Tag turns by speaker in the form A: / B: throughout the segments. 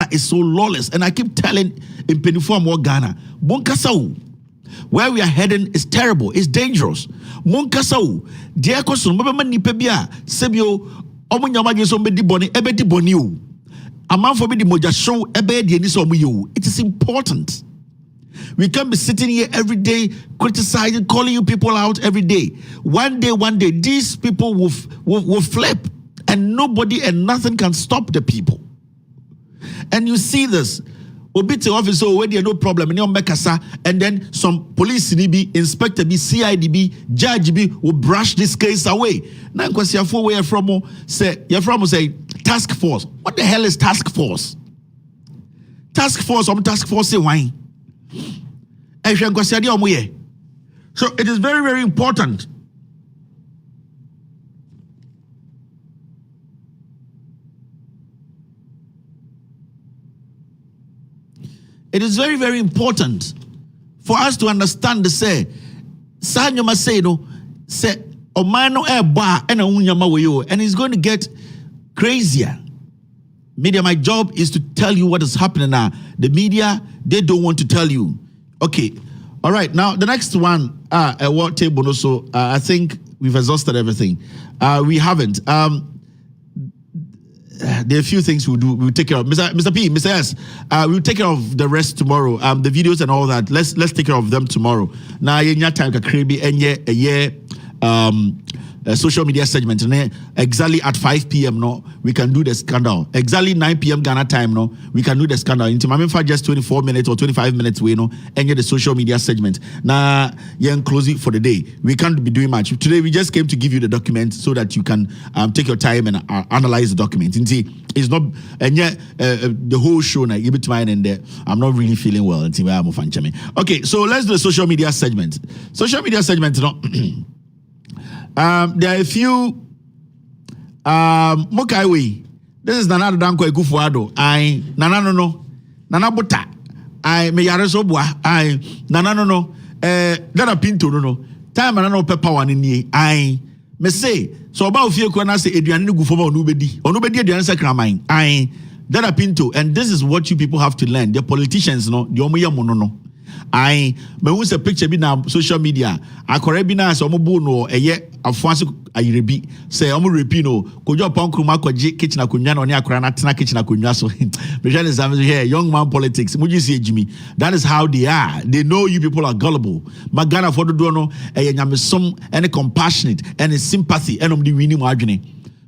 A: Ghana is so lawless. And I keep telling in Penifo more Ghana, Bonkasau, where we are heading is terrible, it's dangerous. Monkasau, dear Kosun, Mabamani Pebia, Sebio, Omunyamaji somebody boni, ebedi boniu. A man for me the moja show ebedi enisomuyu. It is important. We can't be sitting here every day criticizing, calling you people out every day. One day, these people will flip, and nobody and nothing can stop the people. And you see this. Obiti officer already no problem. And then some police be, inspector be, CID be, judge be will brush this case away. Now because you're from where say task force. What the hell is task force? Task force say why? So it is very, very important. It is very, very important for us to understand the say, Sanyama say no, say Omano bar and a unyama wayo, and it's going to get crazier. Media, my job is to tell you what is happening now. The media, they don't want to tell you. Okay, all right. Now the next one, a what table also. I think we've exhausted everything. We haven't. There are a few things we'll do. We'll take care of. Mr. P, Mr. S, we'll take care of the rest tomorrow. The videos and all that. Let's take care of them tomorrow. Now, your time crazy and social media segment. Exactly at 5 p.m. No, we can do the scandal. Exactly 9 p.m. Ghana time. No, we can do the scandal. Into my for just 24 minutes or 25 minutes. We know and the social media segment. Now, you're closing for the day. We can't be doing much today. We just came to give you the document so that you can take your time and analyze the document. It's not and yet the whole show now. You between mine and there. I'm not really feeling well. Okay, so let's do the social media segment. Social media segment. You know. There are a few Mokaiwe. This is Nana Danko Ekufuado. Nana no. Nana Bota. Me Yaresobwa. Nana no. Dada Pinto no. Time Nana Pepper one in ye. Me say so about few kwana say Adrian Gufoma onubedi. Onubedi Adrian Sakramine. Dada Pinto. And this is what you people have to learn. The politicians no. The Omoya Monono. Me who's a picture be now social media. I correct be now so omo no eye afanso ayirebi say omo repi no kojo pon kruma kwaje kitchen akonwa no ne akora na tena kitchen akonwa so pressure is here young man politics muji see Jimmy. That is how they are. They know you people are gullible. Magana for do no eye nyamesom and compassionate and sympathy and the winning adwene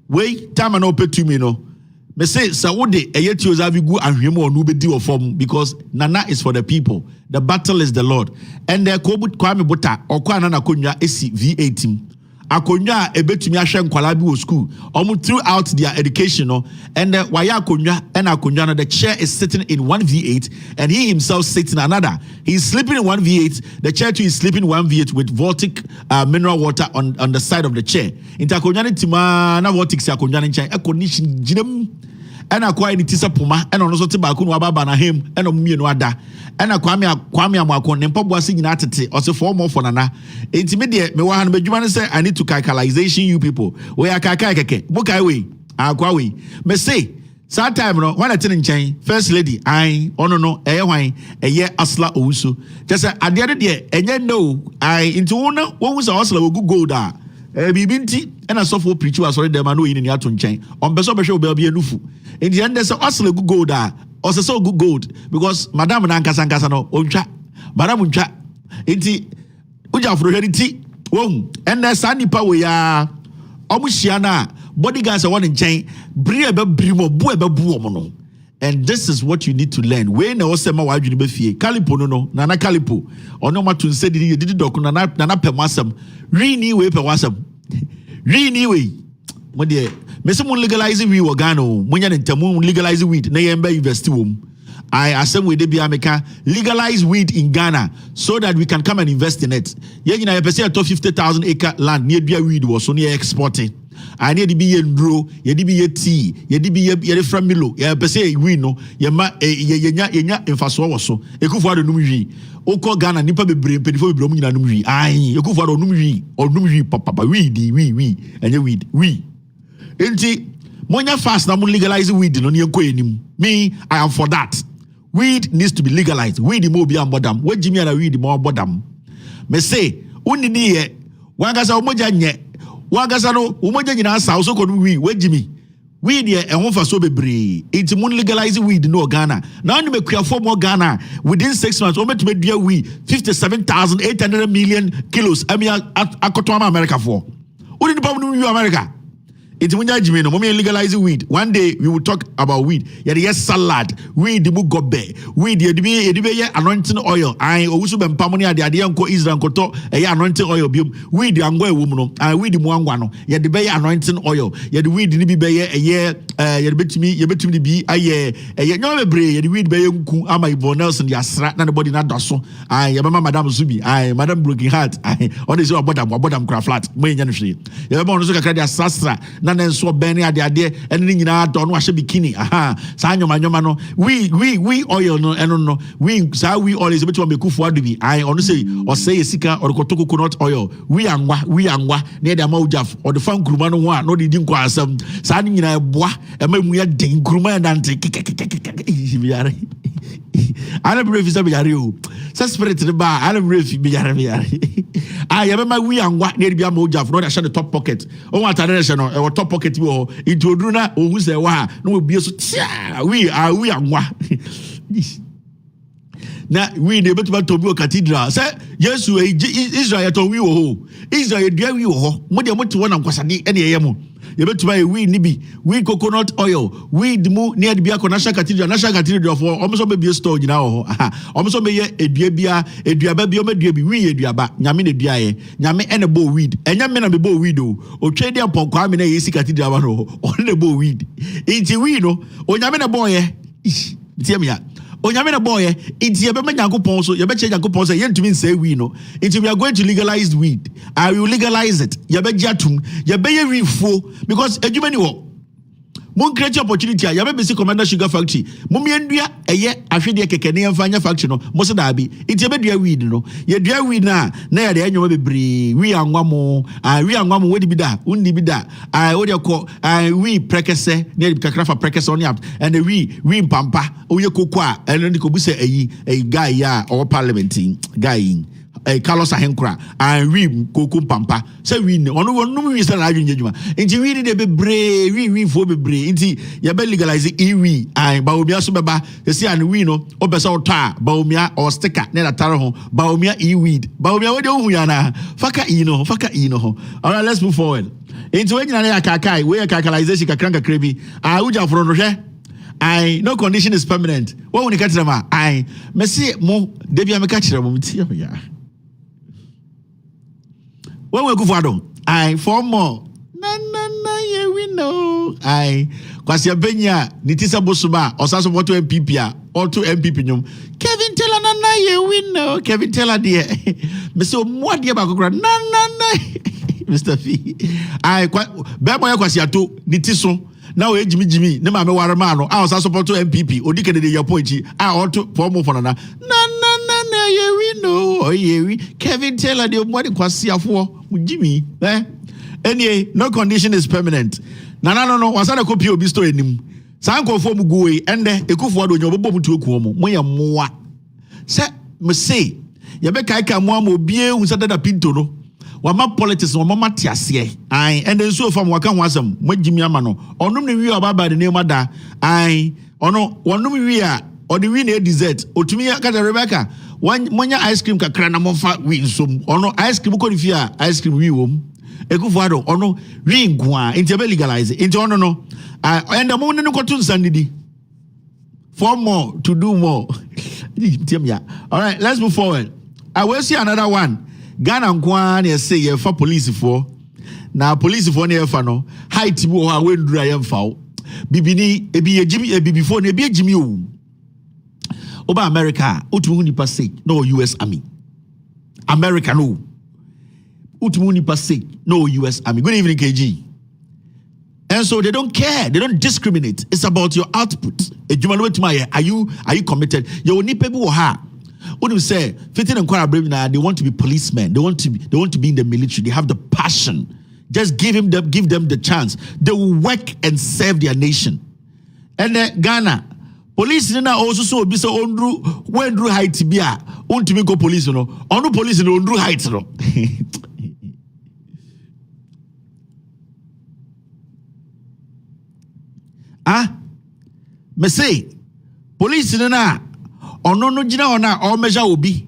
A: wait time na ope to me no. Me say Saudi eyeti ozavigu ahwemo onu bedi ofom because Nana is for the people. The battle is the Lord. And the Kobut Kwame Bota or Kwana Konya AC V18. Akonya ebetumi ahwe nkwala bi wo school. Throughout their education and waya akonya and akonya the chair is sitting in one V8 and he himself sits in another. He's sleeping in one V8. The chair too is sleeping in one V8 with Vortic mineral water on the side of the chair. Inta akonya ni tima na Vortic si akonya ni chair. Condition jinem. And akwa ni tisa puma and ono so te ba kunu ababa na hem and omumienu ada and kwame amakon ne mpabo ase nyina atete o se for more for Nana intimidate me wa han badwuma say I need to calculation you people we are keke bokai we akwa we me say that time no when I tell nchen first lady ono no eye hwan eye asla owusu just say ade de enye no into una won say asla ogu gold a bibinti and a software preacher was already there no yin ni ato nchen on beso be hwe oba bia nufu in the end there's asla ogu gold a or so good gold because madam na nkasa no ontwa madam ntwa enti uja afro hweriti won and there's nipa we ya omuhia na bodyguards are one in chain bri ebe bri mo bu ebe bu omo no. And this is what you need to learn. When na osema wa adwene be fie Calipo no nana Calipo ono ma tun se didi doku nana pemasem rini we pewasem rini we mo de mese mun legalize weed organo munya ntamu legalize weed na yemba university wom I asem we de bia meka legalize weed in Ghana so that we can come and invest in it. Ye nyina ye pese to 50,000 acre land near bia weed was so near exporting. I need to be a ndro, ye di be ye tea, ye di be ye from Milo, ye pese we no, ye ma ye nya infaso was so. Ekufu ado numwi. Oko Ghana nipa bebre pedifo bebre mu nyina numwi. Ai, ekufu ado numwi, or numwi papa we di we, and ye weed we. Enti Monya fast na mo legalize weed no nyenko enim. Me, I am for that. Weed needs to be legalized. Weed mo bi ambodam. We jimi na weed mo ambodam. Me say, unini ye, wangasa umoja nye, wangasa no, umoja nyina sa so kodu we jimi. Weed ye ehon fa so bebre. It mun legalize weed no Ghana. Now you make for more Ghana within 6 months. Omo to be do weed 57,800 million kilos. I mean akoto America for. Uni the problem with America. It's when you know, legalize weed. One day we will talk about weed. Yes, salad, weed, the gobe, weed, the anointing oil. I also been pamoni at the idea of Israel koto a anointing oil. Weed, the angwa woman, I weed the mwangwano. Yet the bay anointing oil. Yet the weed, the bay a year, you bet me be a year, no bray, the weed bay ama Nelson, the asrat, nobody not dosso. I am Madame Zubi, I Madame Broken Heart, I on this bottom craft flat, when you know, you sastra. Nanen so beni ade ene nyina do no ahye bikini saa nyoma no we oil no eno no we saa we oil is beto mekufu ado bi ai ono say o say sika or koto coconut oil we anwa na de amawjaf or the fan kuruma no ho a no de di nko asam saa nyina eboa emamu ya den kuruma ya dante biare ana brevi sa biare o sa spirit ne ba ana brevi biare ya be ma we anwa na de bi amawjaf no de hye the top pocket o wa tare hye no top pocket bi ho into odruna ohu se wa na we bie so we anwa na we dey betu to bi cathedral say Yesu Israel to we wo ho Israel dua we wo ho mo de mo te wona nkwasade ene yeye mo ye betu ba we ni bi we coconut oil we mu near the bia national cathedral for omo be bie store nyina wo ho omo be ye edua bia eduaba bia omo dua bi we eduaba nyame na dua ye nyame ene bo weed enya me na be bo weed o otwe dia pokwa me na yesi cathedral ba no o ne bo weed inti we no o nyame na bo ye tie me ya Onyame na boy, it's ye be Nyankopon so ye be che Nyankopon so ye ntumi say we no. Until we are going to legalize weed. I will legalize it. Ye be jatum, ye be ye refo because edwuma ni wo. Mon create opportunity ya be bisi Commander Sugar Factory. Mo me ndua eye ahwede keke ne mfanya factory no. Mo se da bi. It ye be dua weed no. Ye dua weed na ye de anwoma bebre. We anwa mo, we anwa mo we di bi da, undi bi da. We de ko we prekese, ne kakra fa prekese on yap. And we mpampa. Oye kokwa, and ko bu se a guy ya or parliament guy. Carlos Ahenkra and we Coco Pampa. Say we no we start having judgment. Inti we need be brave, we for be brave. Inti ya be legalize we and baumia so beba. You see and we no obesa ota baumia or sticker ne na taro ho baumia weed. Baumia we dey hu na faka no. All right, let's move forward. Inti we nyina ya kakai we kakalization kakranka krebi. Uja for no hwe. No condition is permanent. What when you catch them? Me see mo debi ameka kire mo tie ya. When we go for Adon, for more. Na, yeah, we know. Kwasi Benya, Nitisa Bosuba, or Sasso Moto MPP, or to MPP. Kevin Teller, na, yeah, we know. Kevin Teller, dear. Mr. What dear Background? Na, Mr. Fee. Beboya Kwasiato, Nitiso. Now, Jimmy, no mamma Waramano, I was also to MPP, or Dickon your point. I ought to form of na. Yeah, we know. Oh, yeah, we Kevin Taylor, the what Kwasia for Jimmy. Anyway, no condition is permanent. No. Was I a copy of Bisto in him? Sanko for Mugui, and a kufu on your bobo to a kuomo. Moya moa. Set, must say, Yabeka Mwamo Bie, who said that a pinto. Wama politics, Wama Tiasie. And then so from Wakan Wasam, when Jimmy Amano, or no me about by the name of that. Or no, one no me or the winner dessert, or to me, I got a Rebecca. One ice cream ka krana monfa we nsum ono ice cream ko nifia ice cream we wom ekufuado ono we nkwa inti be legalize inti ono no and mo ne ko tun sandidi for more to do more. All right, let's move forward. I will see another one. Ghana nkwa na say ye for police for na police for na fa no height bi ho a we ndura ye mfa wo bibini ebi ye jimi ebi before na ebi jimi o Oba America, utumuni passage, no US Army. America, no. Utumuni passage, no US Army. Good evening, KG. And so they don't care, they don't discriminate. It's about your output. Are you committed? You need people who are. What do you say? They want to be policemen. They want to be in the military. They have the passion. Just give them the chance. They will work and serve their nation. And Ghana police na also so obi so ondru height bia ontimi ko police no onu police no ondru height no. Me say police na ono no gina ona o measure obi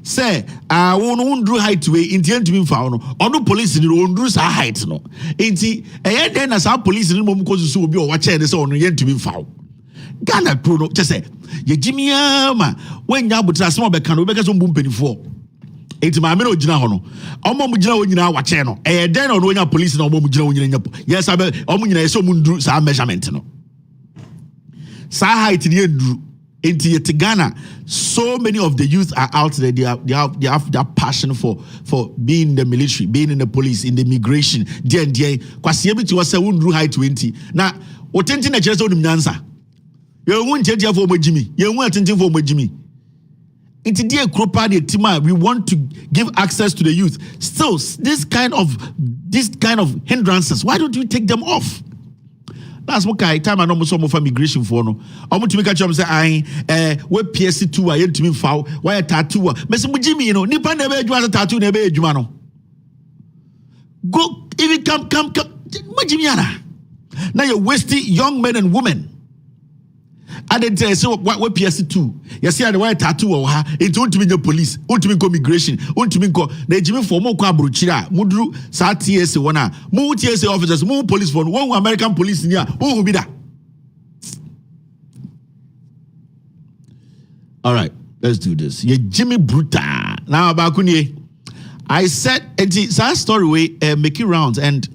A: say won ondru height we intient me fa no ono police no ondru sa height no enti den na sa police no mom ko so obi o wa che ne say ono yentimi fa Ghana pro no just say ye jimia ma when ya butra some be kan obeka so mbum penifo enti ma me no gina ho no omo mu gina wo nyina wa che no den no onya police na omo mu gina wo nyina nyapo yes abe omo nyina yeso mu ndru sa measurement no sa height ni ndru enti yet Ghana so many of the youth are out there. They have that passion for being in the military, being in the police, in the immigration. There kwasi ebi ti wase ndru height 20 na otenti na kire so nim nyansa. You won't change for Mojimi. You won't change for Mojimi. It's dear Kropa de Tima. We want to give access to the youth. Still, this kind of hindrances. Why don't you take them off? That's what kind of time I know some of immigration for no. I'm going to make a job say we PSC2 I to me foul. Why a tattoo? Mr. Mojimi, you know, Nipa never do a tattoo never jumano. Go if it come Mojimiana. Now you're wasting young men and women. I didn't say so. What PS2? You see, I want tattoo or ha. It won't mean the police. Won't mean immigration. Won't mean ko. The Jimmy for more kabruchira. Mudru sa TSA wana. More TSA officers. More police for one American police in here. Who will be that? All right, let's do this. Ye Jimmy Bruta. Now Bakuni. I said it's a story way making rounds, and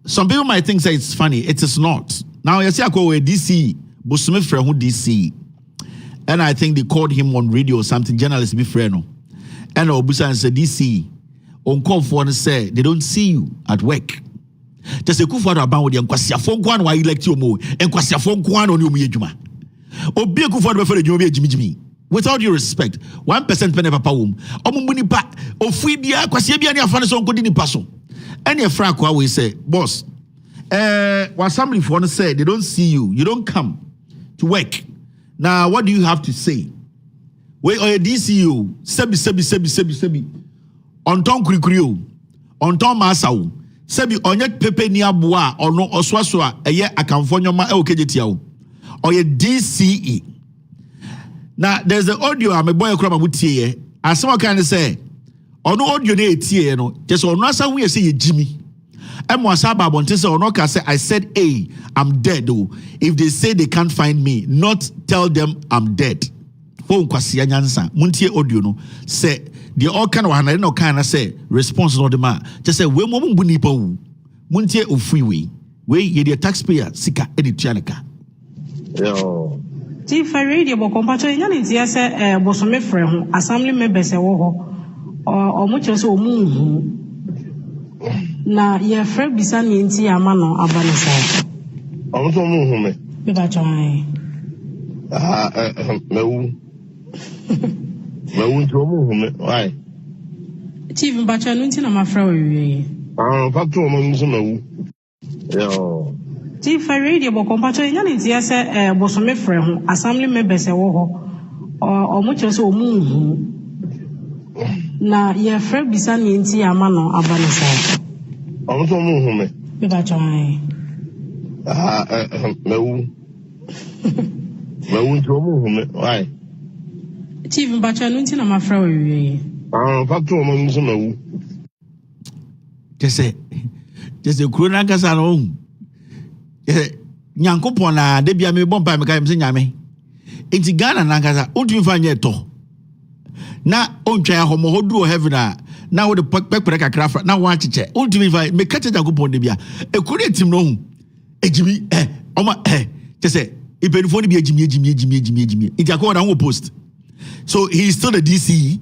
A: some people might think say it's funny. It is not. Now you see, I go with DC. Bosome friend who DC, and I think they called him on radio or something. Journalist be friend no, and Obusan said DC on call for and say they don't see you at work. Just a coup for about with the Nkwasia phone one why you elect your mo and Kwasia phone one on your miyajuma. Obi a coup for the Jimmy. With all due respect, 1% penny papa wom. Omumuni pa ofibia Kwasia bia ni afane so nkodi ni paso. And your frank we say, boss. What somebody for to say they don't see you, you don't come to work. Now, what do you have to say? Wait, or a DCU, sebi. On ton kurikurio, on ton masao, sebi onyet pepe ni abua, or no oswaswa, a ye akamfonyo ma okejetiao, or a DCE. Now, there's the audio, I'm a boy crab mutie, as someone kind of say, or no audio ne tie, no, just on nasa we say Jimmy. I said, hey, I'm dead though. If they say they can't find me, not tell them I'm dead. Muntie audio no say the all kind of no kind of say response no the man. Just say we mo mbuni pa wu. Muntie ofriwe. We ye the taxpayer sika edituaneka.
B: Yo. Ti fa radio bo kompacho nya ne tie say bosome frɛ ho assembly members wo ho. O mo che so omu na ye frɛ bisa ne nti ama no abane sa.
C: I'm so moving.
B: Me ba chai.
C: No. No, to moving. Why?
B: Chief Bacha nti na ma frɛ we.
C: Factor mo so no. Yo.
B: Chief radio bo kompacho nya ne nti say bosome frɛ ho assembly members wo ho. O mo che so omu na ye frɛ bisa ne nti ama no abane sa.
C: I'm so moving.
B: Me ba chai.
C: No. No, to moving. Why?
B: Chief Bacha nti na ma frɛ we.
C: Factor mo so no.
A: Just a corona kasa no. Nyankopon na de bia me bompa me ka me se nyame. Enti Ghana na kasa ontumi fa nye to. Na ontwa homo hoduro heaven na wo de pekpere kakra fra na wo acheche. Ontumi fa me ka che Nyankopon de bia. E kure tim no hu. Ejimi oma just say ipenfo ni bia ejimi. Enti akwa na post. So he is still the DC.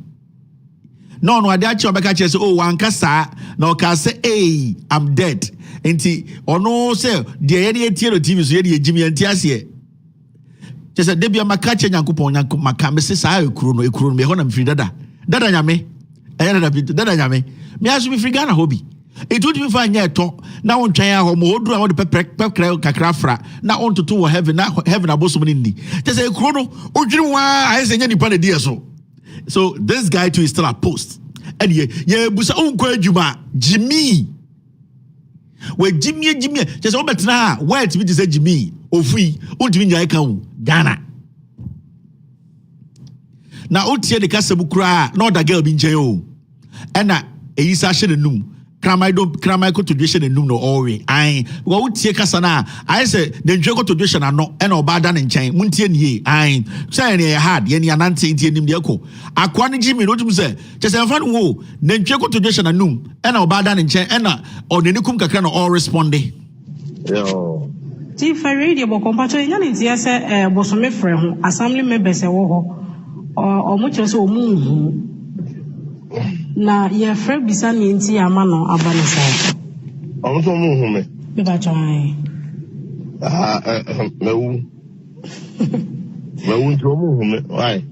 A: No, I did actually back say, oh, one kasa, no, can say, hey, I'm dead. Enti, or no, say, the any TV, so Jimmy and Tiasie. Just a debut, my catcher, Yankupon, my cameras, I me honor free dada. Dada yame, I ended up dada yame. Me ask me free Ghana hobby. It would be fine yet. Now on China, or do I want to pepper now on to two heaven a bosom in the. Just a chrono, or you know why I say any part dear so this guy too is still a post. And yeah, Busa Uncle Jimmy. Where Jimmy, just over now, why it's me to say Jimmy, or free, or to me, I can Ghana. Now, out here the Casabu cry, not a girl being jail. And a sasha the noom. Cramai go to duration and noom no already. I go out here Casana. I say, then Jogo to duration and no, and Obadan and chain, Muntian ye. I say, any hard, Yenny and Nancy in the Yako. I quantity Jimmy, what you say, just a fun woo, then Jogo to duration and noom, and Obadan and chain, and or the Nukum Kakano all responding.
C: Yo.
B: Chief Radio, but compared to any TSA, Bosome friend, assembly members, or much also moon. Na ye frɛ bisa ne nti ama no aba ne sa.
C: Ɔmo so mo hu me.
B: Be ba twan.
C: Mewu nti ɔmo hu me. Why?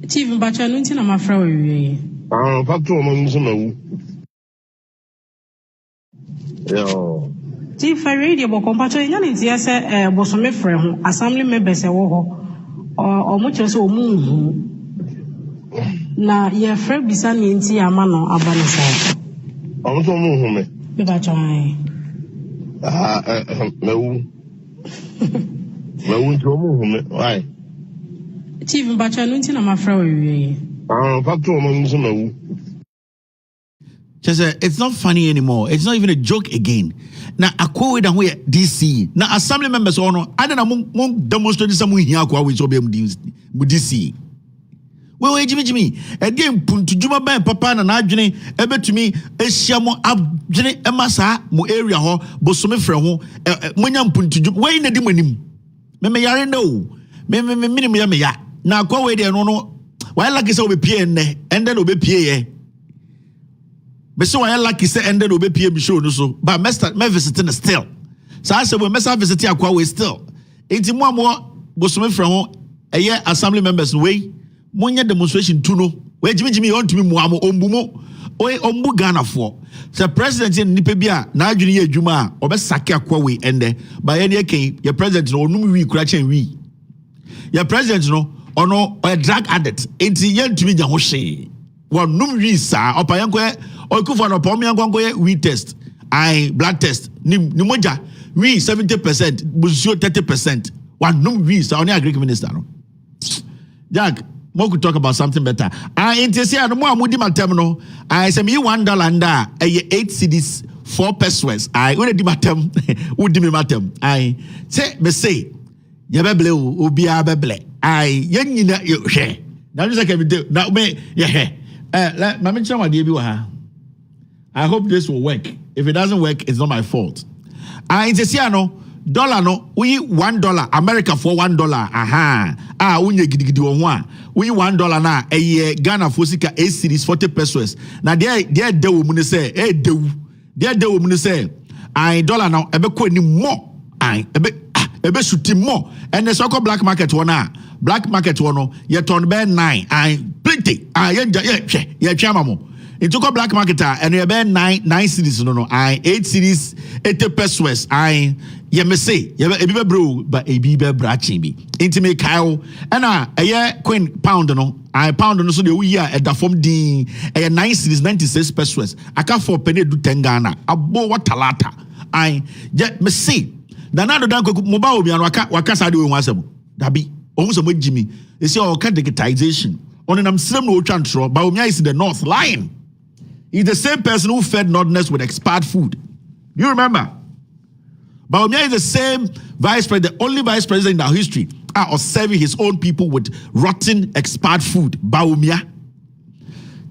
B: Chief ba twan nti na ma frɛ wo wie.
C: Fato ɔmo nso mewu. Yo.
B: Chief Radio bo kompato nya ne ntia sɛ bosome frɛ ho assembly members wo hɔ. Ɔmo kyerɛ sɛ ɔmo hu. Na ye frɛ bisa ne nti ama no aba ne sa.
C: Ɔmo so mo hu me.
B: Be ba twan.
C: Mewu nti ɔmo hu me. Why?
B: Chief ba twan nti na ma frɛ wo wie.
C: Fato ɔmo nso mewu.
A: Just it's not funny anymore. It's not even a joke again. Now, a quote that we DC. Now, assembly members or no, I don't know, demonstrate some here with DC. Well, Jimmy, again, Puntu Juma Ban Papa and Ajane, ebe to me, Esiamo Abjane Emasa, Mo area ho, Bosome Freho, Munyam Puntu Juma, way in the Dimonim. Me yare no, me minimum ya. Now, go away there, no. Why like is over PN, and then obey PA. But so I like say ended obey PM show no so but me visiting still. So I said we must visit akwa we still. Enti mo bosome from ho eye assembly members way monya demonstration tu no. We jimi on to me mo ombumo oy ombu Ghana for. So president nipa bia na adwene ye adwuma a obesake akwa we ende by any ken your president no onum wi kura chen wi. Your president no ono a drug addict. Enti ye ntumi nya ho hwe. One num wi sa opayanko or go for a pommy we test. Blood test. Nimoja, we 70%, Busio 30%. One no we so only Greek minister. No? Jack, more could talk about something better. I intercede no more mudi materno. I say me $1 and 8 cities 4 pesos. I would di matem would di matem. I say Yabeble ubia beble. I yenina you share. Now just like every day. Now me yeah. Let me tell my dear. I hope this will work. If it doesn't work, it's not my fault. Intesiano, dollar no, we $1, America for $1. Aha. Unye gidigidi one. We $1 na a year Ghana for 8 cities 40 pesos. Now there de woman say, there de woman say, dollar now, ebe ko ni more. Ebe shuti more. And the so-called black market one black market one ye turn by 9. Plenty. Yeah, chamamo. It took a black marketer and you have 9 cities, no, 8 cities, 80 pesos. You may say, you have a bro, but a bibe brachimbi. Intimate Kyle, and a year queen pound, no, pound no, so the year at the form D, a 9 cities, 96 pesos. I can't for penny do 10 Ghana, a bo what talata. Yet me say, the nado danko mobile be and wakasa do once. Dabi, almost a Jimmy. They say, all kind of digitization. On an slim no transfer, Baumia is in the north line. He's the same person who fed Northerners with expired food. You remember? Baumia is the same vice president, the only vice president in our history, of serving his own people with rotten, expired food. Baumia.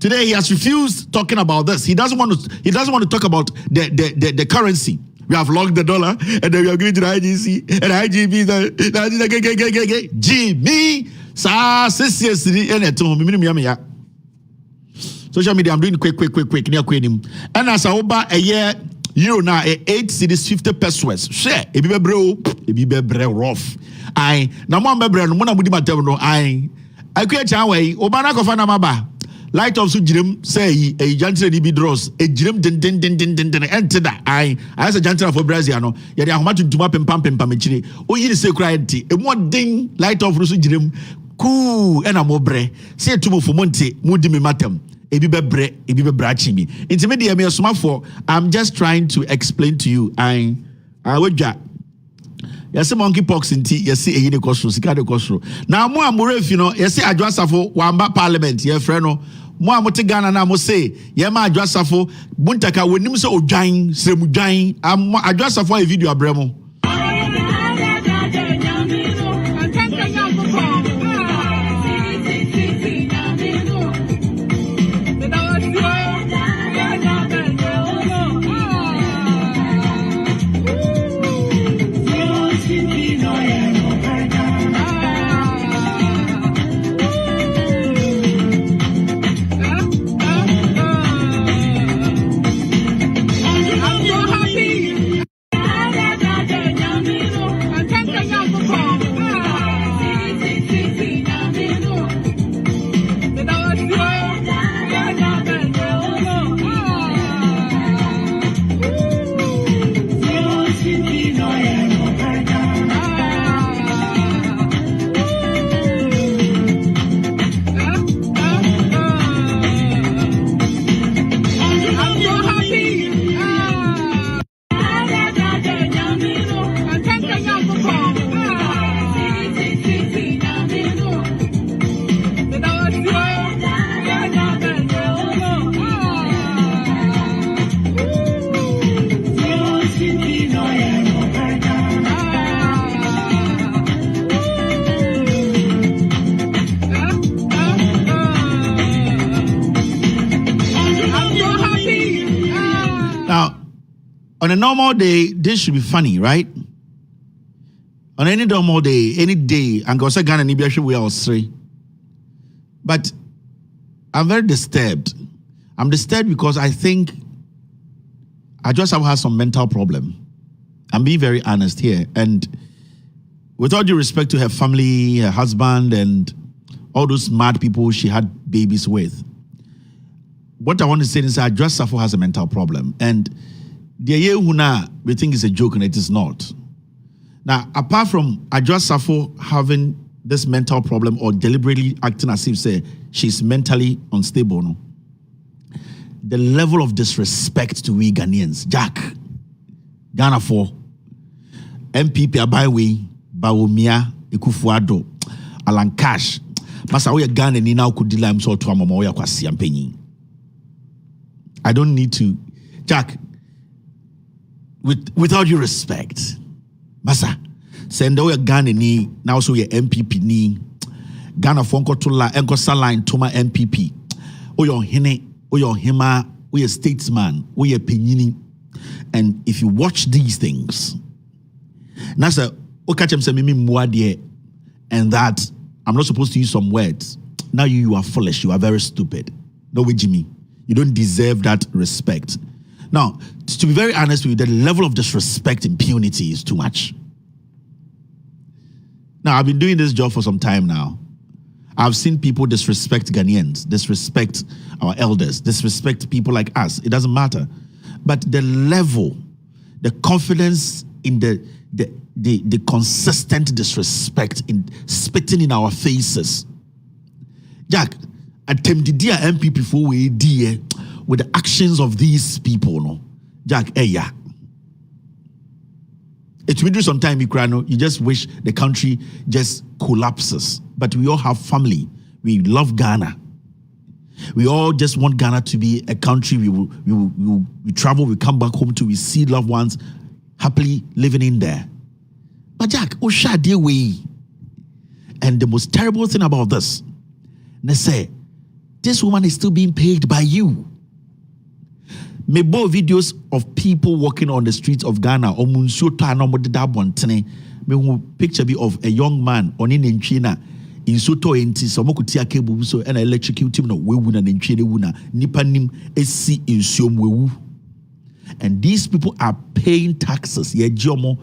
A: Today he has refused talking about this. He doesn't want to talk about the currency. We have locked the dollar, and then we are going to the IGC and IGB. Jimmy, sa sisi and at home. Social media, I'm doing quick. And as I oba a year, euro now 8 cities 50 pesos. Share, a be bro, rough. Now one bebre, no one would I create a way. Obana Kofana Maba. light of so jirim say a jantre ni bi draws a jirim den enter that I as a jantre for Brazil no ya de ahoma tuntuma pempam echire o yiri se kura enti e mo den light of so jirim cool and amobre say tumo for monte mudi me matem ebi bebre achi mi inti me de me soma for I'm just trying to explain to you I wodwa yesi monkeypox inti yesi eyi de kosro sika de kosro na mo amore fi no yesi adwasafo wamba parliament ye frɛ no mo amote Ghana na mo say ye ma adwasafo buntaka wonim se odwan sremudwan adwasafo a video abremo On a normal day, this should be funny, right? On any normal day, any day, and go say Ghana ni biya we all three. But I'm very disturbed. I'm disturbed because I think I just have had some mental problem. I'm being very honest here. And with all due respect to her family, her husband, and all those mad people she had babies with, what I want to say is I just suffer has a mental problem. And the Yehuna, we think is a joke, and it is not. Now, apart from Adjoa Safo having this mental problem or deliberately acting as if say she's mentally unstable, no? The level of disrespect to we Ghanaians, Jack, Ghana for MPP Abaiwe, Bawumia, Ekufuado, Alan Cash, Masa we Ghana ni now could deal so to amamo ya kwasi ampenyi. I don't need to, Jack. With all due respect, Masa, send away Ghana ni now so your MPP ni Ghana fonko to la enko saline to my MPP. O your hene, o your hima, o your statesman, o your penyini. And if you watch these things, Nasa, o catch him say mimi muadie, and that I'm not supposed to use some words. Now you are foolish, you are very stupid. No way, Jimmy. You don't deserve that respect. Now, to be very honest with you, the level of disrespect, impunity is too much. Now, I've been doing this job for some time now. I've seen people disrespect Ghanaians, disrespect our elders, disrespect people like us. It doesn't matter. But the level, the confidence in the consistent disrespect in spitting in our faces. Jack, attempted dear MPP for we dear with the actions of these people, no? Jack, yeah. It will do some time, you just wish the country just collapses. But we all have family. We love Ghana. We all just want Ghana to be a country we travel, we come back home to, we see loved ones happily living in there. But Jack, dear way. And the most terrible thing about this, they say, this woman is still being paid by you. Me bo videos of people walking on the streets of Ghana. Me picture be of a young man on in China in Soto enti so mokutia kebu so and electrocute him no wewu na nchene wuna nipa nim esi insuom wewu. And these people are paying taxes. Ye jomo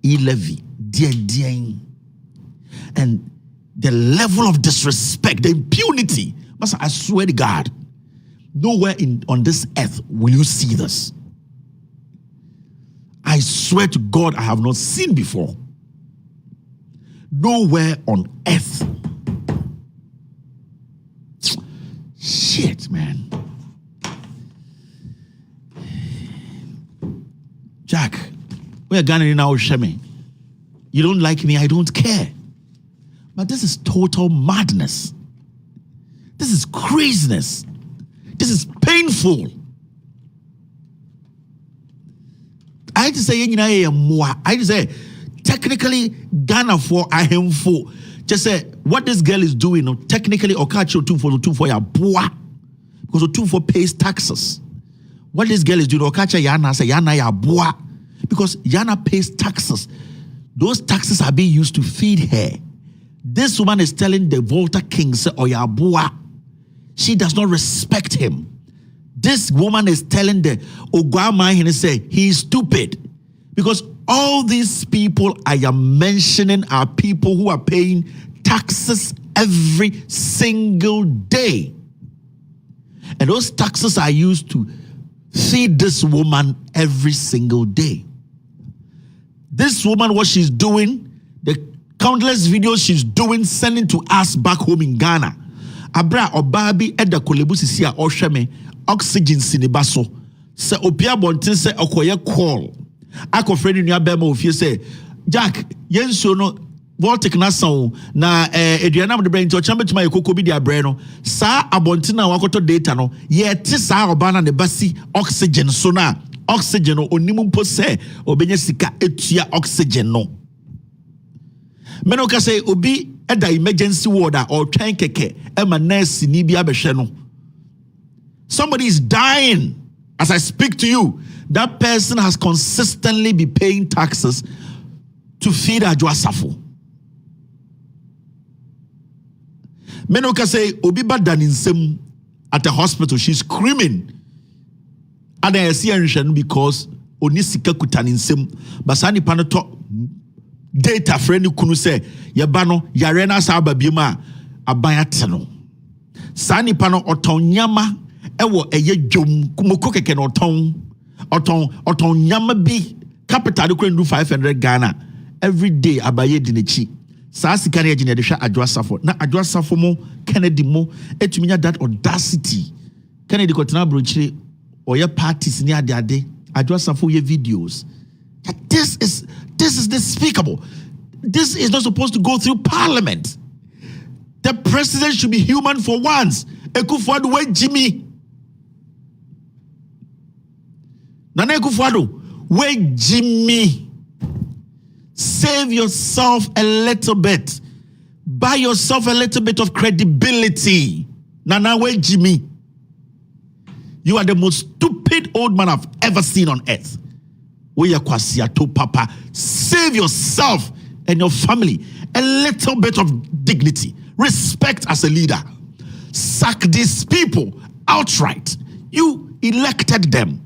A: e-levy. And the level of disrespect, the impunity. Master, I swear to God, nowhere on this earth will you see this. I swear to God, I have not seen before. Nowhere on earth. Shit, man. Jack, we are Ghanaian now, Shemi. You don't like me, I don't care. But this is total madness. This is craziness. This is painful. I had to say, technically, Ghana for Ahemfo. Just say what this girl is doing. Technically, or catch your 2 for your boy, because 2 for pays taxes. What this girl is doing, or catch Yana say Yana ya boy, because Yana pays taxes. Those taxes are being used to feed her. This woman is telling the Volta King say Oyabua. She does not respect him. This woman is telling the Ogwama and say he is stupid. Because all these people I am mentioning are people who are paying taxes every single day. And those taxes are used to feed this woman every single day. This woman, what she's doing, the countless videos she's doing, sending to us back home in Ghana. Abra obabi eda kolebusi siya osheme oxygen sinibaso. Se opia bontin se okoye call. Ako fredi nua bema ofie se Jack yenso no voltic na sawo na eduana mo de brain to chambe tuma ekoko bi dia bre no sa abontin na wakoto data no ye ti sa obana ne basi oxygen so na oxygen no onimu mpo se obenya sika etua oxygen no. Meno ka say obi eda emergency ward or twan keke e ma nurse ni bia behwe no. Somebody is dying as I speak to you. That person has consistently been paying taxes to feed Ajwasafo. Meno ka say obi badan insem at the hospital, she's screaming. And I see her because onisika kutan insem basani panoto data friend kunu say yabano yarena sa babiema abayateno sani pano oton nyama ewo eye dwom kumoko keke no oton nyama bi capital ko ndu 500 Ghana every day abaye dinechi sa sika na ejine de hwa Adwasafo na Adwasafo mo Kennedy mo etuminya that audacity Kennedy ko tena brochire oye parties ni ade Adwasafo ye videos. This is despicable. This is not supposed to go through parliament. The president should be human for once. Ekufuado we Jimmy. Nana Ekufuado we Jimmy. Save yourself a little bit. Buy yourself a little bit of credibility. Nana we Jimmy. You are the most stupid old man I've ever seen on earth. Papa, save yourself and your family a little bit of dignity, respect as a leader. Sack these people outright. You elected them.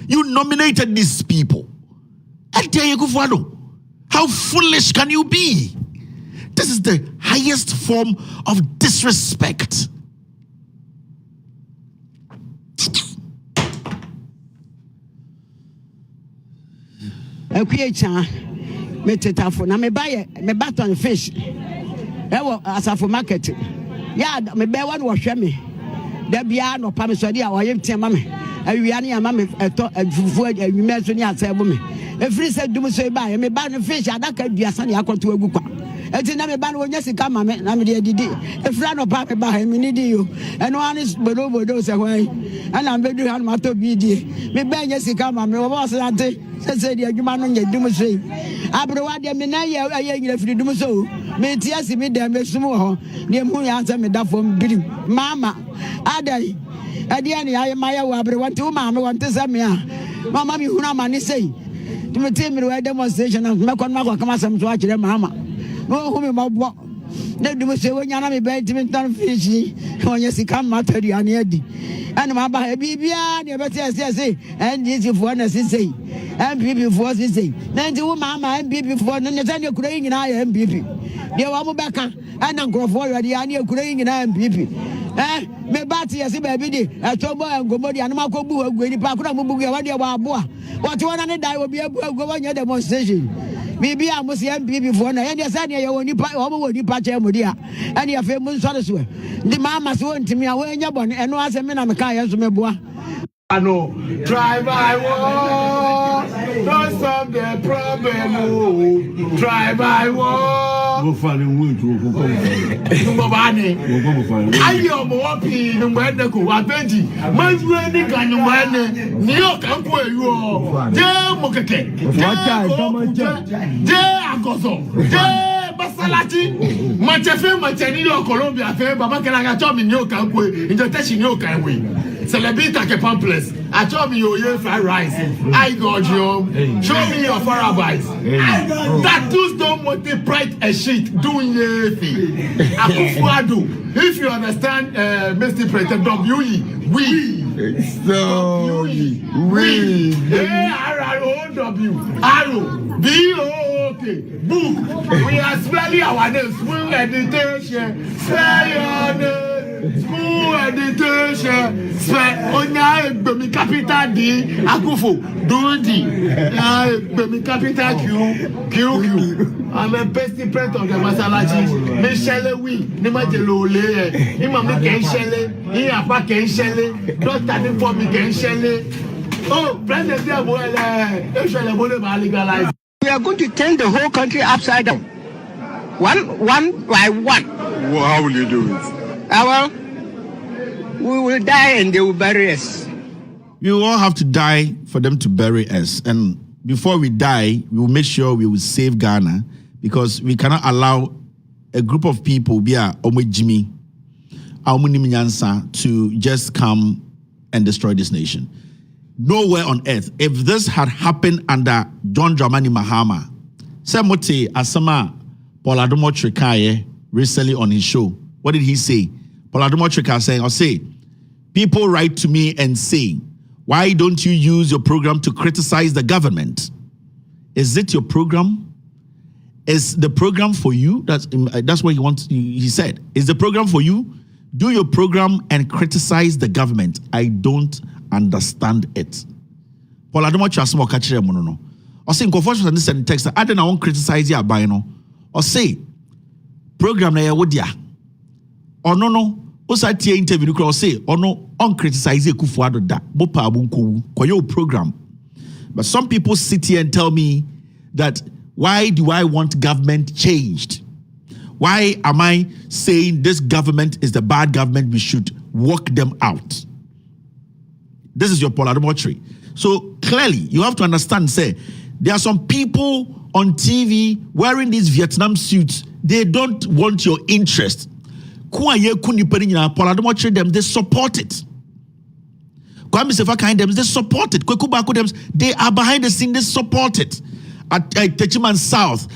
A: You nominated these people. How foolish can you be? This is the highest form of disrespect.
D: Ekwecha metetafo na me baton fish ewo asafo market ya me be wan wo hwe me da bia no pa me so dia oye ntema me awia ne ama me eto afufu awime so ne asebo me efiri se dum so ba me ba no fish adaka duasa ne akoto agu kwa eti na me ba no onya sika ma me na me de didi efira no pa me ba ha me ni di yo eno anis bodo se hwan ana me du ha no mato bi di me ba nya sika ma me wo bo se ante se di adwuma no nya dum so abrowa de me na ye nyira firi dum so me ti asi me de me sum ho ne mu ya anta me da fom birim mama adai ade ani aye maya wo abrowa ti wo ma me won te se me a mama mi huna ma ni sei ti me te me we demonstration na me kon ma kwa kama sam so a kire mama no hu me mabo na du se wonya na me be ntimi tan fish onye sika matter di ane adi ana ma ba bibia na be say NDC for na say MPP for say na ndi wo mama MPP for no nyesa ne kura nyina ya MPP de wa mo beka ana nkrofo yodi ane kura nyina MPP me bati yesi baby di etobo ngomo di anama ko bu agu ni pa kura mo bu ya wa de wa aboa what one na die obi abu agu wa demonstration bibi a mo se MPP for na ye de sa ne ye woni pa wo mo woni pa che mo di a ene ya fe mo nsore so ndi mama se wontimi a wo nya bone eno ase me na me ka ye so me boa
A: no try by war don't solve the problem try by war
C: Go find him with you.
A: Go bani ayo mo wapi no mwende ko wapeji manzueni kanyo mwene niyo kanko eyo je mokeke je agozo je basalati machefe macheni yo Colombia fe baba kala ga chomi niyo kanko injo teshi niyo kanwe celebrity ke pamphlets I told me your fried rice. I got you. Show me your farabites. Tattoos don't multiply a sheet doing anything. If you understand, Mr. President, we.
C: So we.
A: A-R-R-O-W. Arrow. B-O-O-K. Book. We are spelling our names. Smooth meditation. Spell your name. Smooth meditation. Spell Onya Bemi capital D. Akufo. Dundi. Bemi capital Q. I'm a best friend of the Masalachi. Michelle we. Nima Jelole. Ima me Kenshele. Iya pa Kenshele. Don't stand for me Kenshele. Oh, President
D: we are going to turn the whole country upside down. One by one.
C: Well, how will you do it?
D: Well, we will die and they will bury us.
A: We will all have to die for them to bury us. And before we die, we will make sure we will save Ghana because we cannot allow a group of people, to just come and destroy this nation. Nowhere on earth. If this had happened under John Dramani Mahama, Semote Asama Poladomo Trikaye recently on his show, what did he say? Poladomo Trikaye saying, people write to me and say, why don't you use your program to criticize the government? Is it your program? Is the program for you? That's what he said. Is the program for you? Do your program and criticize the government. I don't understand it. Paul Adomo Chasmo Kachire Mono. Or say, Confucius and send text, I don't want criticize ya by no. Or say, program na ya wodia. Or no. Osa tie interview or say, or no, on criticize Kufuado da. Bopa abunku, kwayo program. But some people sit here and tell me that why do I want government changed? Why am I saying this government is the bad government? We should walk them out. This is your polarimetry. So clearly, you have to understand, say, there are some people on TV wearing these Vietnam suits. They don't want your interest. Polarimetry them, they support it. Kwame Sefa kind them, they support it. Kweku Baku them, they are behind the scene, they support it. At Techiman South,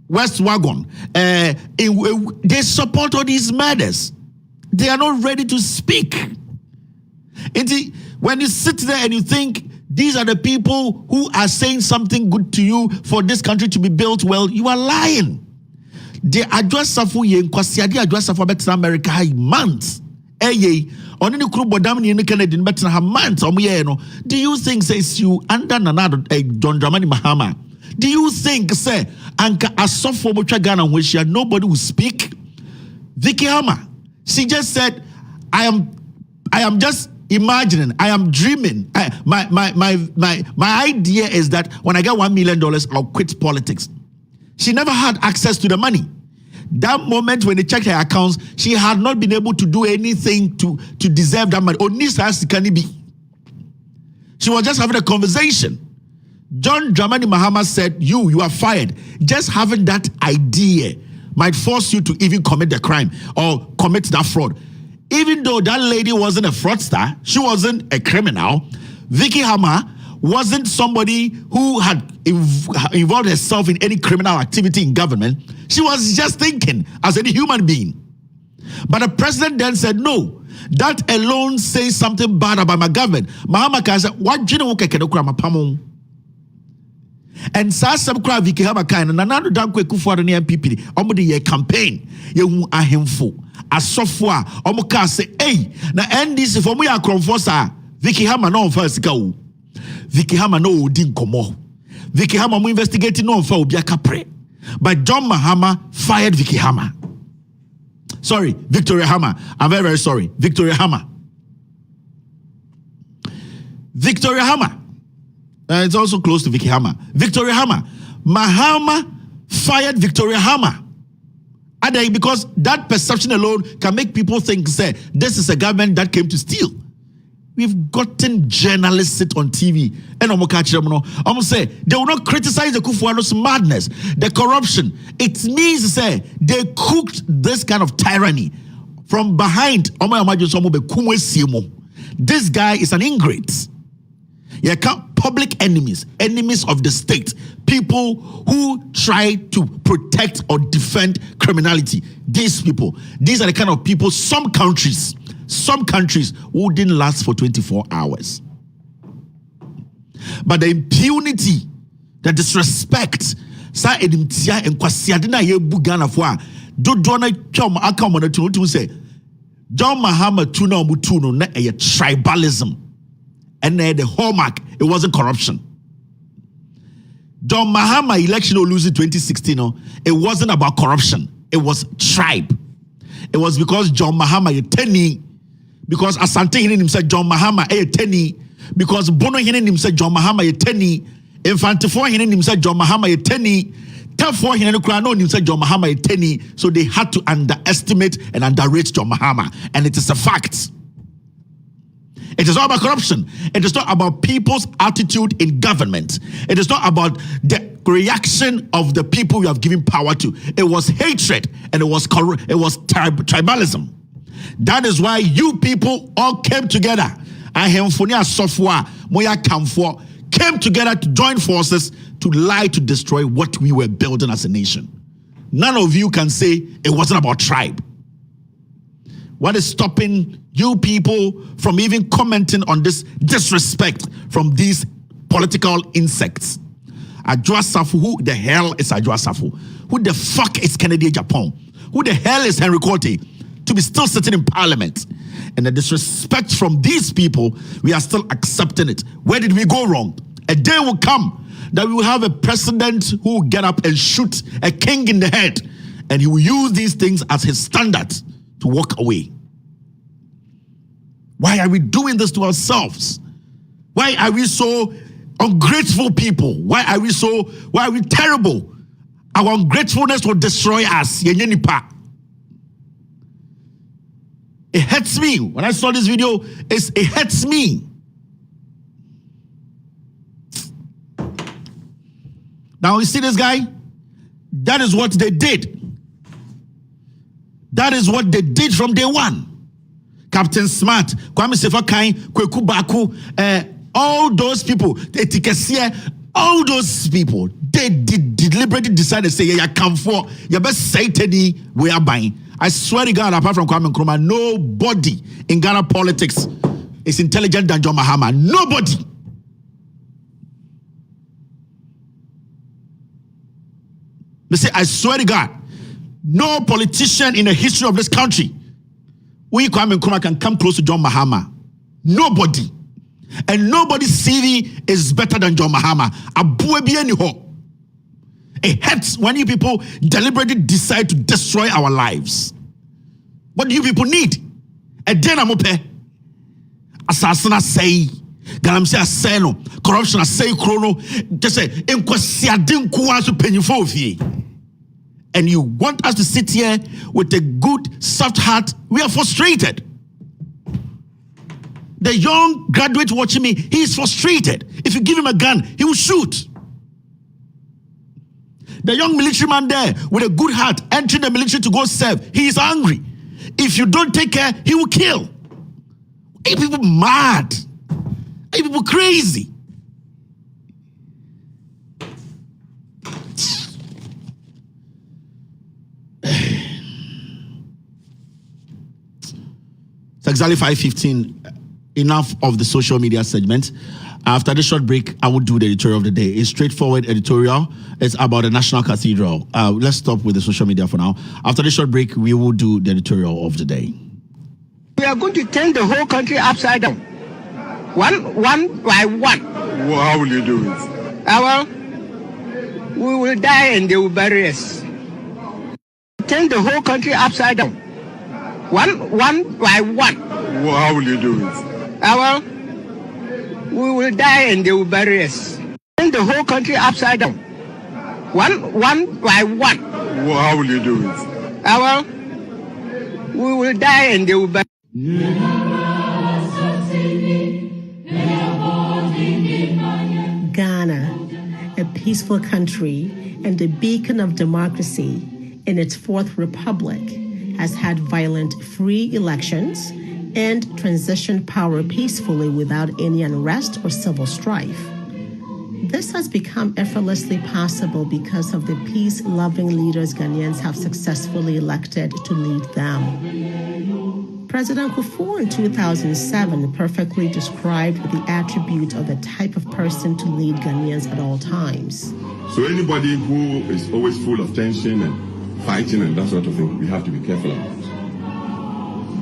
A: West Wagon, they support all these murders. They are not ready to speak. When you sit there and you think these are the people who are saying something good to you for this country to be built well, you are lying. They address Safu Yen Kwasiadi address Safu Better America months. On any crew bodam ni Canadian better have months no. Do you think says you under Nanado John Dramani Mahama? Do you think say Anka Asofo Bocha Ghana which nobody will speak? Vicky Hammer, she just said, I am just imagining, I am dreaming. My idea is that when I get $1 million, I'll quit politics. She never had access to the money. That moment when they checked her accounts, she had not been able to do anything to deserve that money. She was just having a conversation. John Dramani Mahama said, you are fired. Just having that idea might force you to even commit the crime or commit that fraud. Even though that lady wasn't a fraudster, she wasn't a criminal, Vicky Hammer wasn't somebody who had involved herself in any criminal activity in government. She was just thinking as any human being. But the president then said, no, that alone says something bad about my government. Mahama Khan said, what do you know? And Sasam Kra Vicky Hamakan and another Dankwe Kufuor and MPP, Omudi ye campaign, you ahemfo, a software, Omoka say, hey, na NDC for me a conforsa, Vicky Hama no first go. Vicky Hama no din komo. Vicky Hama mo investigating no for Obia Capre. But John Mahama fired Vicky Hama. Sorry, Victoria Hammer. I'm very, very sorry. Victoria Hammer. Victoria Hammer. It's also close to Vicky Hammer. Victoria Hammer. Mahama fired Victoria Hammer. Because that perception alone can make people think, say, this is a government that came to steal. We've gotten journalists sit on TV and almost say they will not criticize the Kufuor's madness, the corruption. It means to say they cooked this kind of tyranny from behind. This guy is an ingrate. You can't public enemies of the state, people who try to protect or defend criminality. These people, these are the kind of people some countries wouldn't last for 24 hours. But the impunity, the disrespect, sa edimtia and kwasiadina ye bugana fwa do dona chom akamona to say John Mahama tuna mutuno na a tribalism, and the hallmark, it wasn't corruption. John Mahama election or losing 2016, it wasn't about corruption, it was tribe. It was because John Mahama ye teni. Because Asante hinin himself John Mahama teni. Because Bono hinin himself John Mahama teni. Infantifo hinin himself John Mahama teni. Therefore hinin no himself John Mahama teni. So they had to underestimate and underrate John Mahama, and it is a fact. It is not about corruption. It is not about people's attitude in government. It is not about the reaction of the people you have given power to. It was hatred, and it was tribalism. That is why you people all came together. Ahemfonia software, Moya Kamfor came together to join forces to lie to destroy what we were building as a nation. None of you can say it wasn't about tribe. What is stopping you people from even commenting on this disrespect from these political insects? Adwoa Safo, who the hell is Adwoa Safo? Who the fuck is Kennedy Japan? Who the hell is Henry Cote to be still sitting in parliament? And the disrespect from these people, we are still accepting it. Where did we go wrong? A day will come that we will have a president who will get up and shoot a king in the head, and he will use these things as his standard to walk away. Why are we doing this to ourselves? Why are we so ungrateful people? Why are we terrible? Our ungratefulness will destroy us. It hurts me. When I saw this video, it hurts me. Now you see this guy? That is what they did. That is what they did from day one. Captain Smart, Kwame Sefakai, Kweku Baku, all those people, all those people, they deliberately decided to say, yeah, come for your best Satan we are buying. I swear to God, apart from Kwame Nkrumah, nobody in Ghana politics is intelligent than John Mahama. Nobody. They say, I swear to God, no politician in the history of this country, we Kwame Nkrumah can come close to John Mahama. Nobody. And nobody's CV is better than John Mahama. It hurts when you people deliberately decide to destroy our lives. What do you people need? A denamope. Assassin say. Galamse say no. Corruption say chrono. Just say enkwasiadin kuwa so penyifo ofie. And you want us to sit here with a good, soft heart? We are frustrated. The young graduate watching me, he is frustrated. If you give him a gun, he will shoot. The young military man there with a good heart entering the military to go serve, he is angry. If you don't take care, he will kill. Are you people mad? Are you people crazy? exactly 5:15. Enough of the social media segment. After this short break, I will do the editorial of the day. It's straightforward editorial. It's about the National Cathedral. Let's stop with the social media for now. After this short break, we will do the editorial of the day.
D: We are going to turn the whole country upside down. One by one.
C: Well, how will you do it?
D: Well, we will die and they will bury us. Turn the whole country upside down. One by one.
C: Well, how will you do it?
D: Well, we will die and they will bury us. Turn the whole country upside down. One by one.
C: Well, how will you do it?
D: Well, we will die and they will bury us.
E: Ghana, a peaceful country and a beacon of democracy in its fourth republic, has had violent free elections and transitioned power peacefully without any unrest or civil strife. This has become effortlessly possible because of the peace-loving leaders Ghanaians have successfully elected to lead them. President Kufuor in 2007 perfectly described the attribute of the type of person to lead Ghanaians at all times.
F: So anybody who is always full of tension and fighting and that sort of thing, we have to be careful about.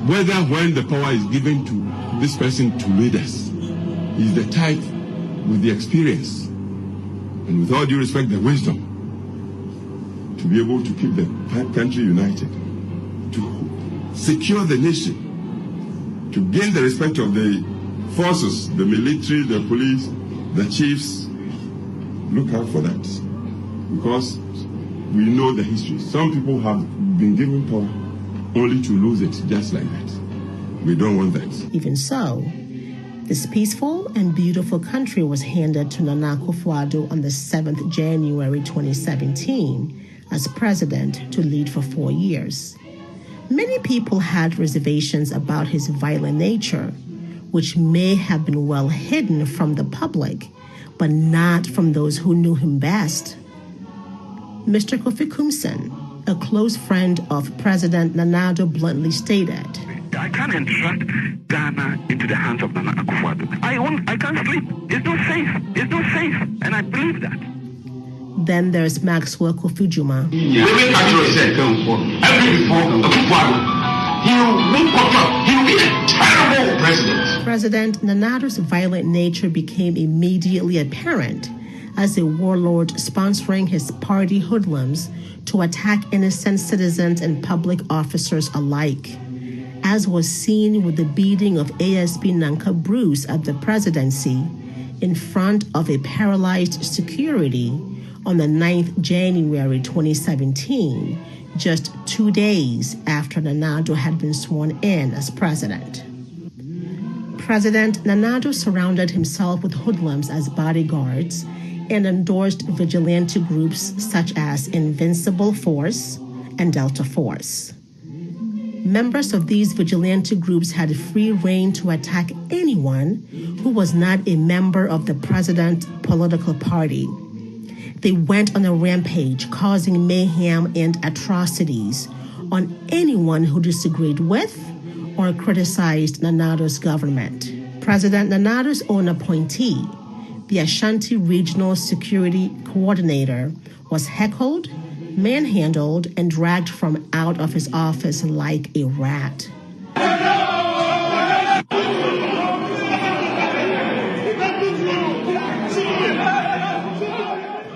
F: Whether when the power is given to this person to lead us, he's the type with the experience and with all due respect, the wisdom to be able to keep the country united, to secure the nation, to gain the respect of the forces, the military, the police, the chiefs. Look out for that, because we know the history. Some people have been given power only to lose it just like that. We don't want that.
E: Even so, this peaceful and beautiful country was handed to Nana Akufo-Addo on the 7th January 2017 as president to lead for 4 years. Many people had reservations about his violent nature, which may have been well hidden from the public, but not from those who knew him best. Mr. Kofi Kumsen, a close friend of President Nana Addo, bluntly stated,
G: I can't entrust Ghana into the hands of Nana Akufo-Addo. I can't sleep. It's not safe. It's not safe. And I believe that.
E: Then there's Maxwell Kofi-Juma.
G: He'll be a terrible president.
E: President Nana Addo's violent nature became immediately apparent as a warlord sponsoring his party hoodlums to attack innocent citizens and public officers alike, as was seen with the beating of ASP Nanka Bruce at the presidency in front of a paralyzed security on the 9th January 2017, just 2 days after Nana Addo had been sworn in as president. President Nana Addo surrounded himself with hoodlums as bodyguards and endorsed vigilante groups such as Invincible Force and Delta Force. Members of these vigilante groups had free rein to attack anyone who was not a member of the president's political party. They went on a rampage, causing mayhem and atrocities on anyone who disagreed with or criticized Nana Addo's government. President Nana Addo's own appointee, the Ashanti Regional Security Coordinator, was heckled, manhandled, and dragged from out of his office like a rat.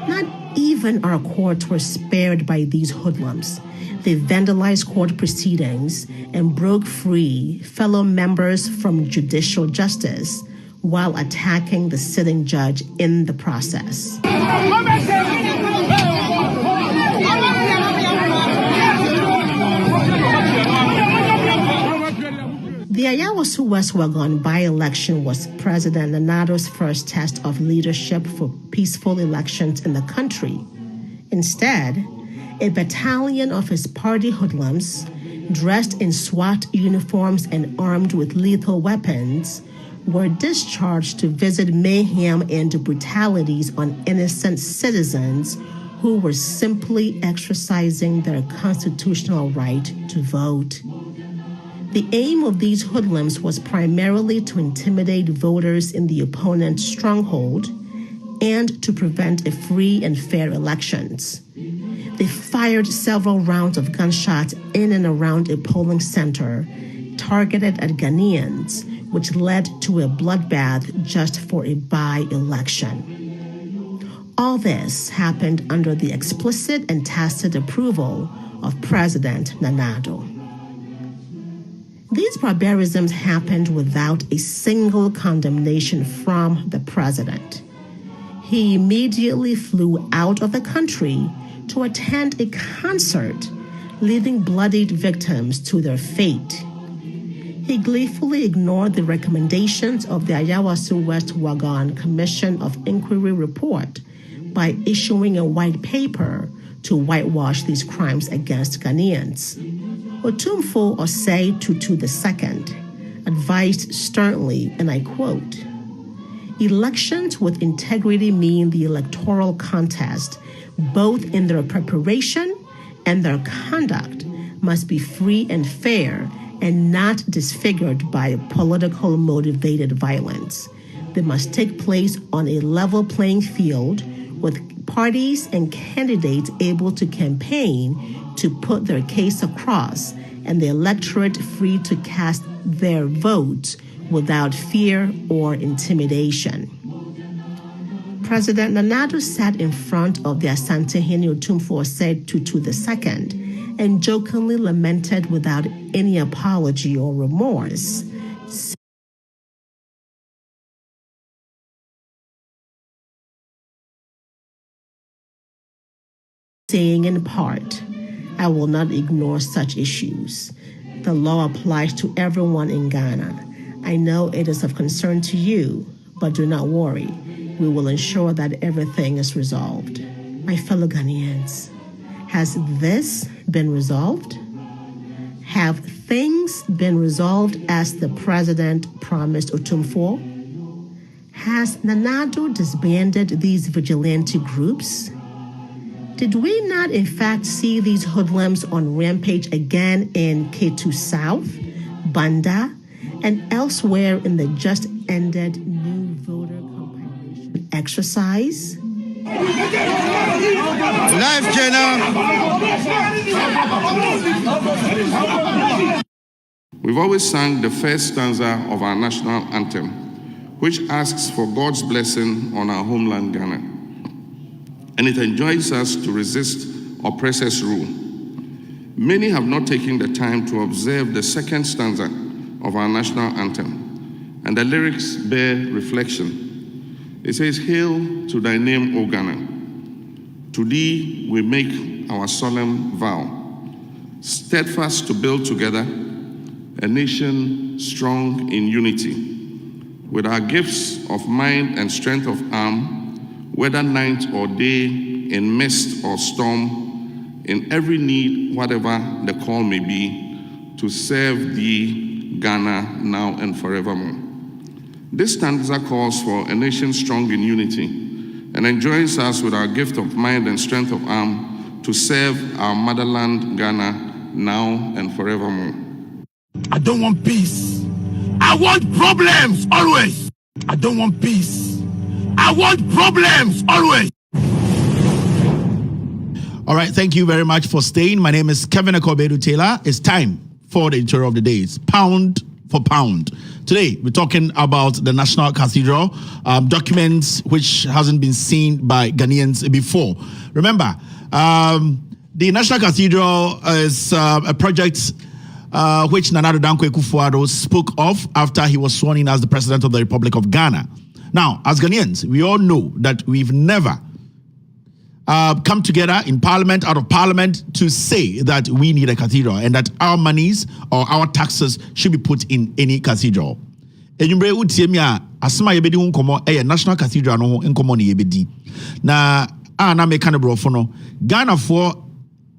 E: Not even our courts were spared by these hoodlums. They vandalized court proceedings and broke free fellow members from judicial justice while attacking the sitting judge in the process. The Ayawaso West Wagon by-election was President Nana Addo's first test of leadership for peaceful elections in the country. Instead, a battalion of his party hoodlums, dressed in SWAT uniforms and armed with lethal weapons, were discharged to visit mayhem and brutalities on innocent citizens who were simply exercising their constitutional right to vote. The aim of these hoodlums was primarily to intimidate voters in the opponent's stronghold and to prevent a free and fair elections. They fired several rounds of gunshots in and around a polling center targeted at Ghanaians, which led to a bloodbath just for a by-election. All this happened under the explicit and tacit approval of President Nana Addo. These barbarisms happened without a single condemnation from the president. He immediately flew out of the country to attend a concert, leaving bloodied victims to their fate. He gleefully ignored the recommendations of the Ayawaso West Wagon Commission of Inquiry report by issuing a white paper to whitewash these crimes against Ghanaians. Otumfuo Osei Tutu II advised sternly, and I quote, "Elections with integrity mean the electoral contest, both in their preparation and their conduct, must be free and fair and not disfigured by political motivated violence. They must take place on a level playing field with parties and candidates able to campaign to put their case across and the electorate free to cast their votes without fear or intimidation." President Nana Addo sat in front of the Asantehene Otumfuo Osei Tutu II and jokingly lamented without any apology or remorse, saying in part, "I will not ignore such issues. The law applies to everyone in Ghana. I know it is of concern to you, but do not worry. We will ensure that everything is resolved." My fellow Ghanaians, has this been resolved? Have things been resolved as the president promised Otumfuo? Has Nana Addo disbanded these vigilante groups? Did we not in fact see these hoodlums on rampage again in K2 South, Banda, and elsewhere in the just ended new voter compilation exercise?
H: Life channel.
F: We've always sung the first stanza of our national anthem, which asks for God's blessing on our homeland Ghana. And it enjoins us to resist oppressors' rule. Many have not taken the time to observe the second stanza of our national anthem, and the lyrics bear reflection. It says, "Hail to thy name, O Ghana. To thee we make our solemn vow, steadfast to build together a nation strong in unity, with our gifts of mind and strength of arm, whether night or day, in mist or storm, in every need, whatever the call may be, to serve thee, Ghana, now and forevermore." This stanza calls for a nation strong in unity and enjoins us with our gift of mind and strength of arm to serve our motherland, Ghana, now and forevermore.
A: I don't want peace. I want problems always. I don't want peace. I want problems always. All right, thank you very much for staying. My name is Kevin Akobedu Taylor. It's time for the intro of the days, pound for pound. Today, we're talking about the National Cathedral, documents which hasn't been seen by Ghanaians before. Remember, the National Cathedral is a project which Nana Addo Akufo-Addo spoke of after he was sworn in as the President of the Republic of Ghana. Now, as Ghanaians, we all know that we've never come together in parliament, out of parliament, to say that we need a cathedral and that our monies or our taxes should be put in any cathedral. Enyumbre utiemia asema yebedi unkomo National Cathedral no unkomo ni yebedi. Na na meka ne brofo no Ghana for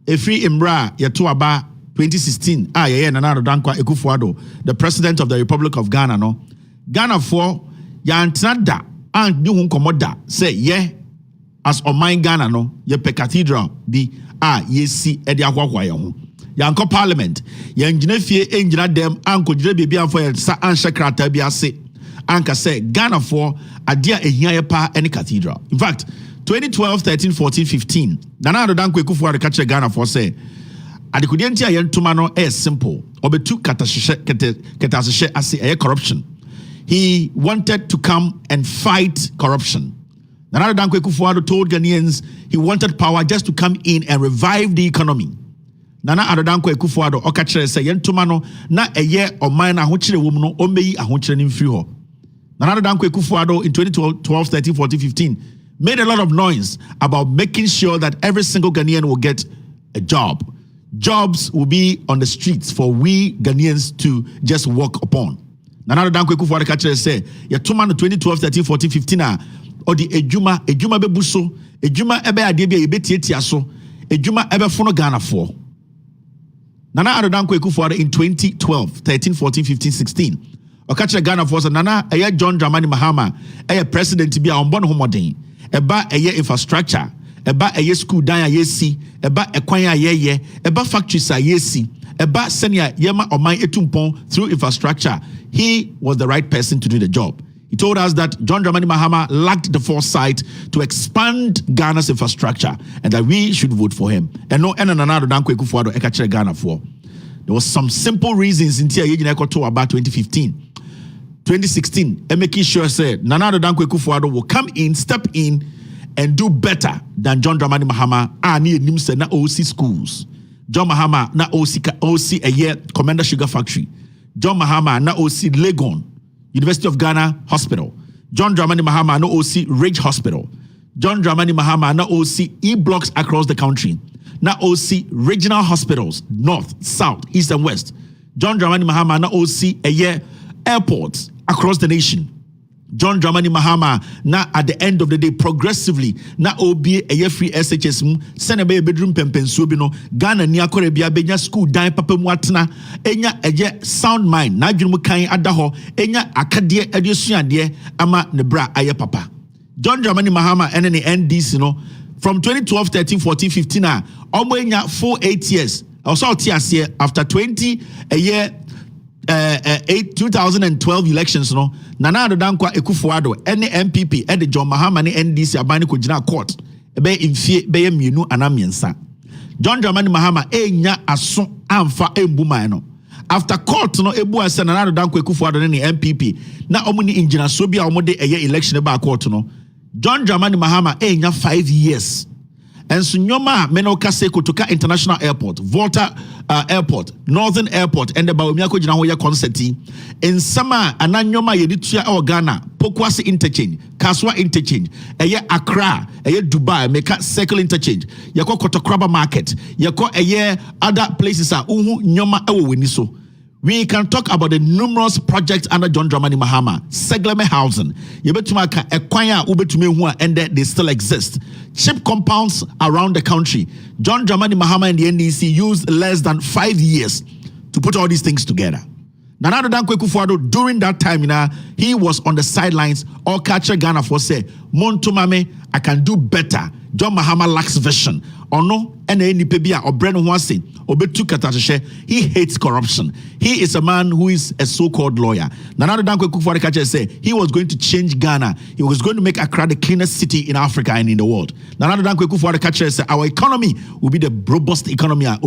A: efri imbra yeto aba 2016 Nana Addo Akufo-Addo, the President of the Republic of Ghana no. Ghana for yantrada and ni unkomo da say as on my Ghana no ye pe cathedral bi yesi edi akwakwa ye ho Yanko Parliament, Yanginefie, Engina dem, Anko Jrebi for Sa Anshakrata Biase, Anka say Ghana for Adia Ehiayepa any cathedral. In fact, 2012, 13, 14, 15, Nana Adodankwe Kufuor catch Ghana for say, Adikudienti Ayentumano is simple, Obetu Katashe as a corruption. He wanted to come and fight corruption. Nana Adodankwe Kufuor told Ghanaians he wanted power just to come in and revive the economy. Nana Adodankwe Kufuor okachere say yentumano na eye oman na ahokyere wom no omeyi ahokyere nim free ho. Nana Adodankwe Kufuor in 2012, 13, 14, 15 made a lot of noise about making sure that every single Ghanaian will get a job. Jobs will be on the streets for we Ghanaians to just walk upon. Nana Adodankwe Kufuor okachere say yetumano 2012, 13, 14, 15 or the ejuma bebuso, ejuma ebe ade bia yebetietia so, ejuma ebe fono Ghana for. Nana Adodankwe Kufuor in 2012, 13, 14, 15, 16. Okache Ghana for Nana eye John Dramani Mahama eye president bia onbon homoden. Eba eye infrastructure, eba eye school dan ayesi, eba ekwan ayeye, eba factories ayesi, eba senior yema oman etumpon through infrastructure. He was the right person to do the job. He told us that John Dramani Mahama lacked the foresight to expand Ghana's infrastructure and that we should vote for him. And no, Nana Adodankwe Kufuor ekachere Ghana for. There was some simple reasons in Tia Yejineko about 2015. 2016, and making sure said Nana Adodankwe Kufuor will come in, step in, and do better than John Dramani Mahama. Ni nimse na OC schools. John Mahama na OC a year Commander Sugar Factory. John Mahama na OC Legon. University of Ghana Hospital. John Dramani Mahama no OC Ridge Hospital. John Dramani Mahama no OC E-blocks across the country. Na OC regional hospitals, north, south, east and west. John Dramani Mahama na OC a year airports across the nation. John Dramani Mahama na at the end of the day progressively na obi a year free SHS mu send be bedroom pempensuo bi no Ghana ni akore bia benya school dan papa mu atena enya eye sound mind na adwene mu kan ada ho enya akade adesuade ama ne bra aye papa. John Dramani Mahama and the NDC no from 2012, 13, 14, 15 omo enya 8 years also here after 20 a year 2012 elections no Nana Adodankwe Kufuor any MPP and the John Mahama ni NDC abani ko gina court ebe infie be mienu anamiensa. John Dramani Mahama enya aso amfa embuma no after court no ebu ase Nana Adodankwe Kufuor ni MPP na omu ni ingina so bia omu de eye election ba court no John Dramani Mahama enya 5 years. And so nyoma menoka se Kotoka International Airport, Volta Airport, Northern Airport, and the Bawumiako Jina Hoya concert in summer ananyoma yeditua or Ghana, Pokwasi interchange, Kaswa interchange, eye Accra, eye Dubai, Meka circle interchange, yako Kotokraba market, yako eye other places are uhu nyoma ewo winiso. We can talk about the numerous projects under John Dramani Mahama. Segleme housing. Yebetumaka ekwanya ubetume hua and they still exist. Cheap compounds around the country. John Dramani Mahama and the NDC used less than 5 years to put all these things together. Nana Adodankwe Kufuor during that time, he was on the sidelines. All catcher Ghana for say, Montumame, I can do better. John Mahama lacks vision. Or no, and any pebia or Brennan Wasi or Betu Katashe, he hates corruption. He is a man who is a so-called lawyer. Nana Adodankwe Kufuor say he was going to change Ghana. He was going to make Accra the cleanest city in Africa and in the world. Nana Adodankwe Kufuor say our economy will be the robust economy. And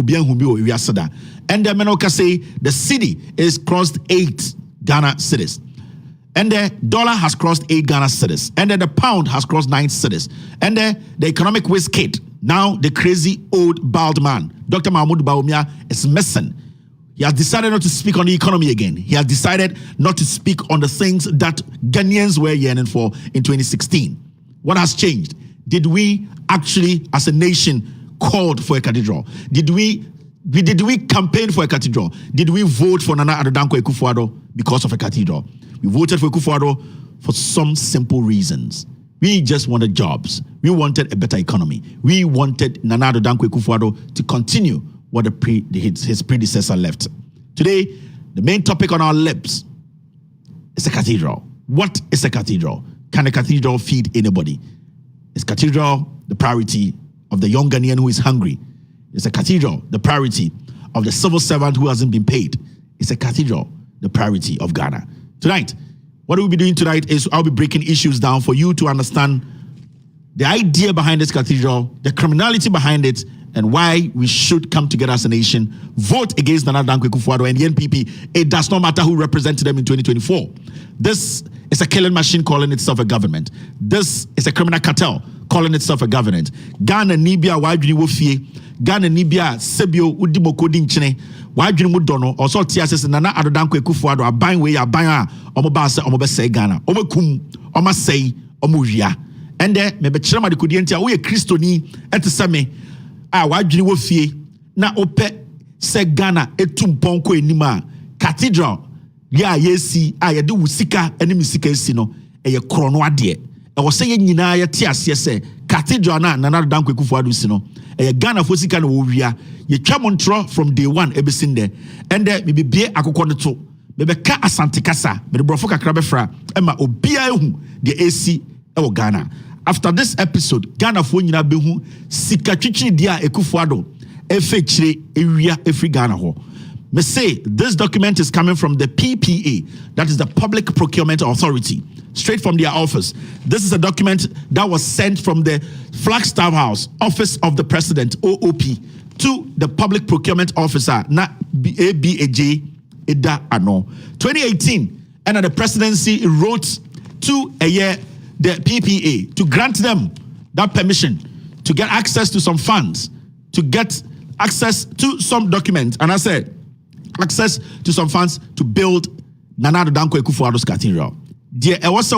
A: the Menoka say the city is crossed 8 Ghana cities. And the dollar has crossed 8 Ghana cities. And then the pound has crossed 9 cities. And the economic whiz kid, now the crazy old bald man, Dr. Mahmoud Bawumia, is missing. He has decided not to speak on the economy again. He has decided not to speak on the things that Ghanaians were yearning for in 2016. What has changed? Did we actually, as a nation, called for a cathedral? Did we campaign for a cathedral? Did we vote for Nana Adodankwe Kufuor because of a cathedral? We voted for Kufuor for some simple reasons. We just wanted jobs. We wanted a better economy. We wanted Nana Adodankwe Kufuor to continue what his predecessor left. Today, the main topic on our lips is a cathedral. What is a cathedral? Can a cathedral feed anybody? Is cathedral the priority of the young Ghanaian who is hungry? Is a cathedral the priority of the civil servant who hasn't been paid. It's a cathedral, the priority of Ghana. Tonight, what we'll be doing tonight is I'll be breaking issues down for you to understand the idea behind this cathedral, the criminality behind it, and why we should come together as a nation, vote against Nana Dankwa Akufo-Addo and the NPP. It does not matter who represented them in 2024. This is a killing machine calling itself a government. This is a criminal cartel calling itself a government. Ghana Nibia Wadwini Wofie, Ghana Nibia Sebio Udimoko Dinchine, Wadwini Mudono, or so Tiases Nana Dankwa Akufo-Addo, a buying way, a buyer, Omobasa, Omobese Ghana, Omokum, Omasei, Omuria. And there, maybe Chama de Kudientia, we a Christoni at the Same. Wadwini Wofie, na ope se Ghana etum ponko enima cathedral ya yesi yede wusika ene misika esi no eye krono ade e wo se ye nyina ye te ase se cathedral na Nana Dankwa Akufo-Addo si no eye Ghana fo sika na wo wia ye twa montro from day one ebesin there and there me bibie akokɔ ne to me be ka asante kasa me de brofo kakra befra ema obia ehu de esi e wo Ghana. After this episode, Ghana fo nyina behu sika twitwi dia Akufo-Addo efechire ewia efri Ghana ho. Me say this document is coming from the PPA, that is the Public Procurement Authority, straight from their office. This is a document that was sent from the Flagstaff House, Office of the President, OOP, to the Public Procurement Officer, na ABAJ Ida Ano. 2018, and the presidency wrote to a year the PPA to grant them that permission to get access to some funds, to get access to some documents, and I said, access to some funds to build Nana Dankwa Akufo-Addo's cathedral. There was the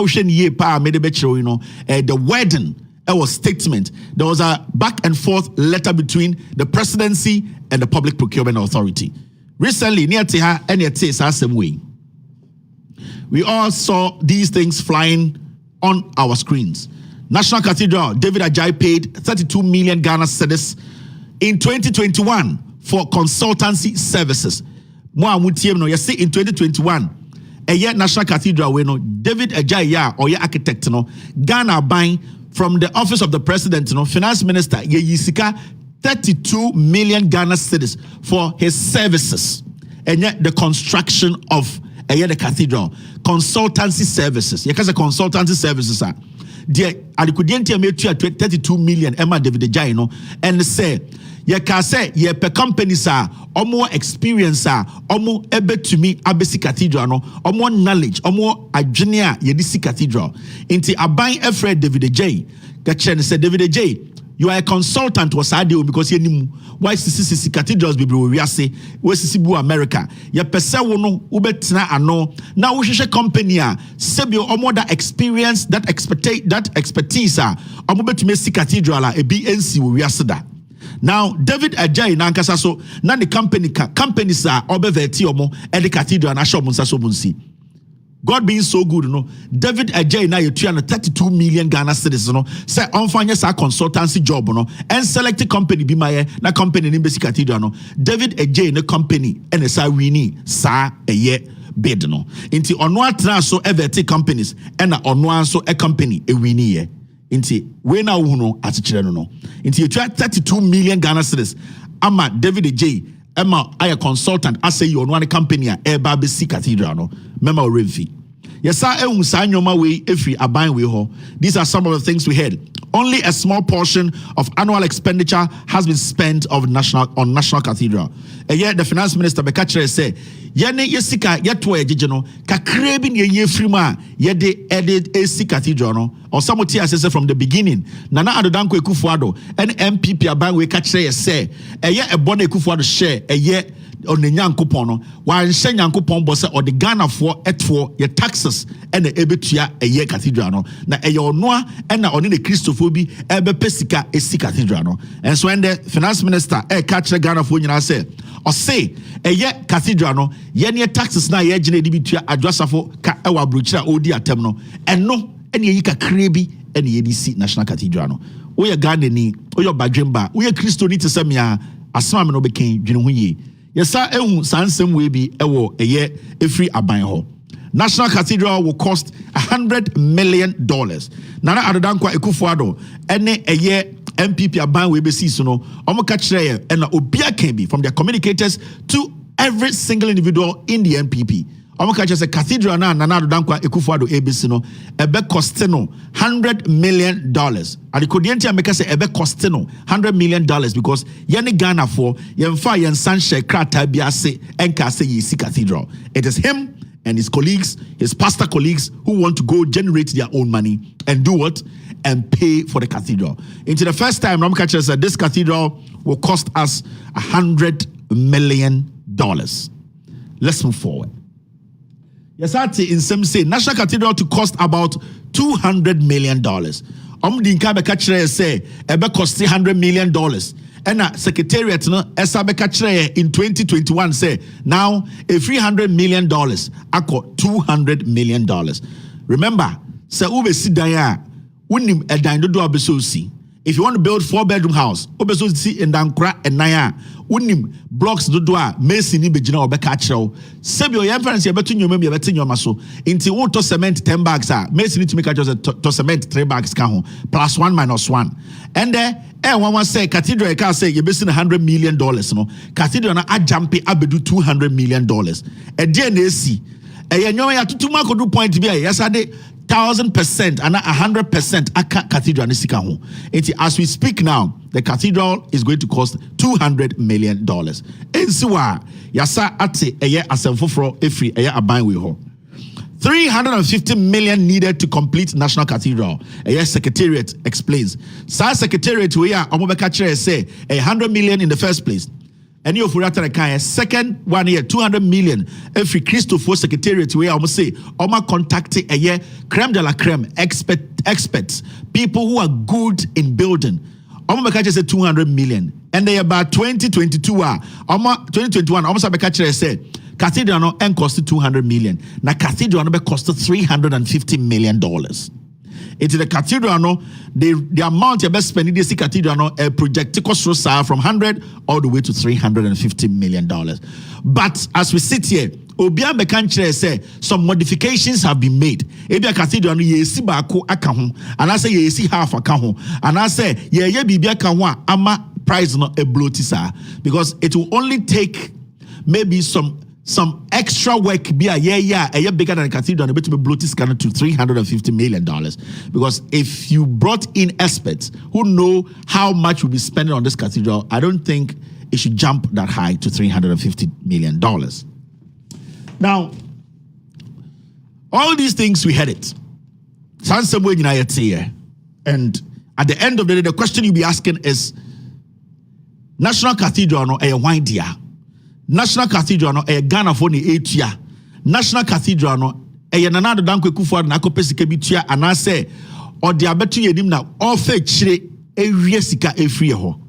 A: wedding, it was statement. There was a back and forth letter between the presidency and the Public Procurement Authority. Recently, near Teha and near Teha, same way. We all saw these things flying on our screens. National Cathedral, David Ajayi paid 32 million Ghana cedis in 2021 for consultancy services. Mo amutiem no yesi in 2021 eye National Cathedral we no David Ajayi ya or ye architect no Ghana buying from the office of the president no finance minister ye yisika 32 million Ghana cedis for his services. And yet the construction of the cathedral, consultancy services. You can say consultancy services are there. Alikudienti made 32 million. Emma David Ajayi no, and say you can say ye per companies are or more experience are or more able to me abesi cathedral no or more knowledge or more engineer ye disi cathedral. Inti abayin Efred David Ajayi. Gachen said David Ajayi, you are a consultant was ideal because you knew why CCC cathedrals be we say we bu America ya pese wo no ubetina ano na wo hwehwe company a sebio omo that experience that expertise a omo betumi si cathedral a ebi NC wo wiase da. Now David Ajayi na nkasa so na the companies a obeveti omo e the cathedral na show munsa so munsi. God being so good, you know, David Ajayi na yetua na 32 million Ghana cedis no say onfanya sa consultancy job no and select company bi maye na company ni basic cathedral no David Ajayi na company and sa wini sa eye bid no inti ono atra so everty companies and na ono anso a company e wini ye inti we na wo no atechire no inti yetua 32 million Ghana cedis ama David Ajayi Emma, I a consultant. I say you on one company a basic cathedral no. Mema Revi. Yes, I way every abine we ho. These are some of the things we heard. Only a small portion of annual expenditure has been spent on national cathedral. And yet the finance minister Bekachere say, Yene yesika yetwa ejejeno kakrebi ne ye frima yede edit AC cathedral no. Or some say from the beginning. Nana Dankwa Akufo-Addo and MPP abine we kachere say, eye ebone Akufo-Addo share eye on the Nyankopon no wan hye Nyankopon bo se or the Ghana for etfo ye taxes and the ebetua eye cathedral no na eye onoa and na oni the Christophobi ebe pesika esi cathedral no. And so when the finance minister kachere Ghana for nyina say or say eye cathedral no ye ne taxes na ye gine di bitua adwasafo ka ewa brochira odi atem no eno ene yi kakra bi ene ye di si National Cathedral no. Wo ye Ghana ni wo ye badwemba wo ye Christo ni tsemia asema me no beken dwene ho ye. Yesa ehu sansem we bi ewo eye efri aban ho. National Cathedral will cost $100 million. Nana Dankwa Akufo-Addo ene eye MPP aban we be see so no omo ka kire and obia can be from their communicators to every single individual in the MPP. Omo ka kire say Cathedral na Nana Addo Dankwa Akufo-Addo ABC no ebe cost no $100 million. And the Kodienti America say ebe cost no $100 million because yene Ghana for yemfa yen sanche krata bi ase enka say yesi Cathedral. It is him and his colleagues, his pastor colleagues, who want to go generate their own money and do what? And pay for the cathedral. Into the first time, Ramkacha said this cathedral will cost us $100 million. Let's move forward. Yes, I in some say National Cathedral to cost about $200 million. Dinka Bekachre say ebe cost $100 million. And Secretariat no Esabekachre in 2021 say now a $300 million ako $200 million. Remember, say ube si daya unim edan do abeso si. If you want to build 4-bedroom house, obeso si endankra enaya unim blocks do a Messi ni begina obekachre. Sebio your friends you betu nyoma be betu nyoma so. Inti won to cement 10 bags ah Messi ni to make just to cement 3 bags ka ho plus 1 minus 1. And there one say Cathedral can say you basing $100 million no Cathedral na ajampe abedu $200 million. E dey na esi e yenyo ya tutuma ko do point bi yesade 1,000% and 100% aka Cathedral nisika ho. As we speak now, the cathedral is going to cost $200 million. Ensiwa yasa ate eye asemfoforo efri eye aban we ho. 350 million needed to complete National Cathedral. Yes, Secretariat explains. Sa Secretariat we are omobeka kire say 100 million in the first place. And you for that second one year 200 million. Every Christopher Secretariat we are say oma contact a year creme de la creme experts, people who are good in building. Omobeka kire say 200 million. And they about 2022 2021 omobeka kire say Cathedral no cost $200 million. Na Cathedral no cost $350 million. It's the Cathedral no the amount you best spend this Cathedral no project cost from 100 all the way to $350 million. But as we sit here, Obia Bekanchre say some modifications have been made. Ebia Cathedral no yesi baako aka ho, and I say yesi half aka ho, and I say ye bibia aka ho ama price no eblotisa because it will only take maybe some extra work be a bigger than a cathedral and be bloated scanner to $350 million. Because if you brought in experts who know how much will be spending on this cathedral, I don't think it should jump that high to $350 million. Now, all these things we had it. And at the end of the day, the question you'll be asking is National Cathedral no a wine dear. National Cathedral no Ghana for ni etua. National Cathedral no Nana Addo Dankwa Akufo-Addo na akopɛ sika bi tua anase ɔde abeto yenim na ɔfa kyire ewie sika efiri ho.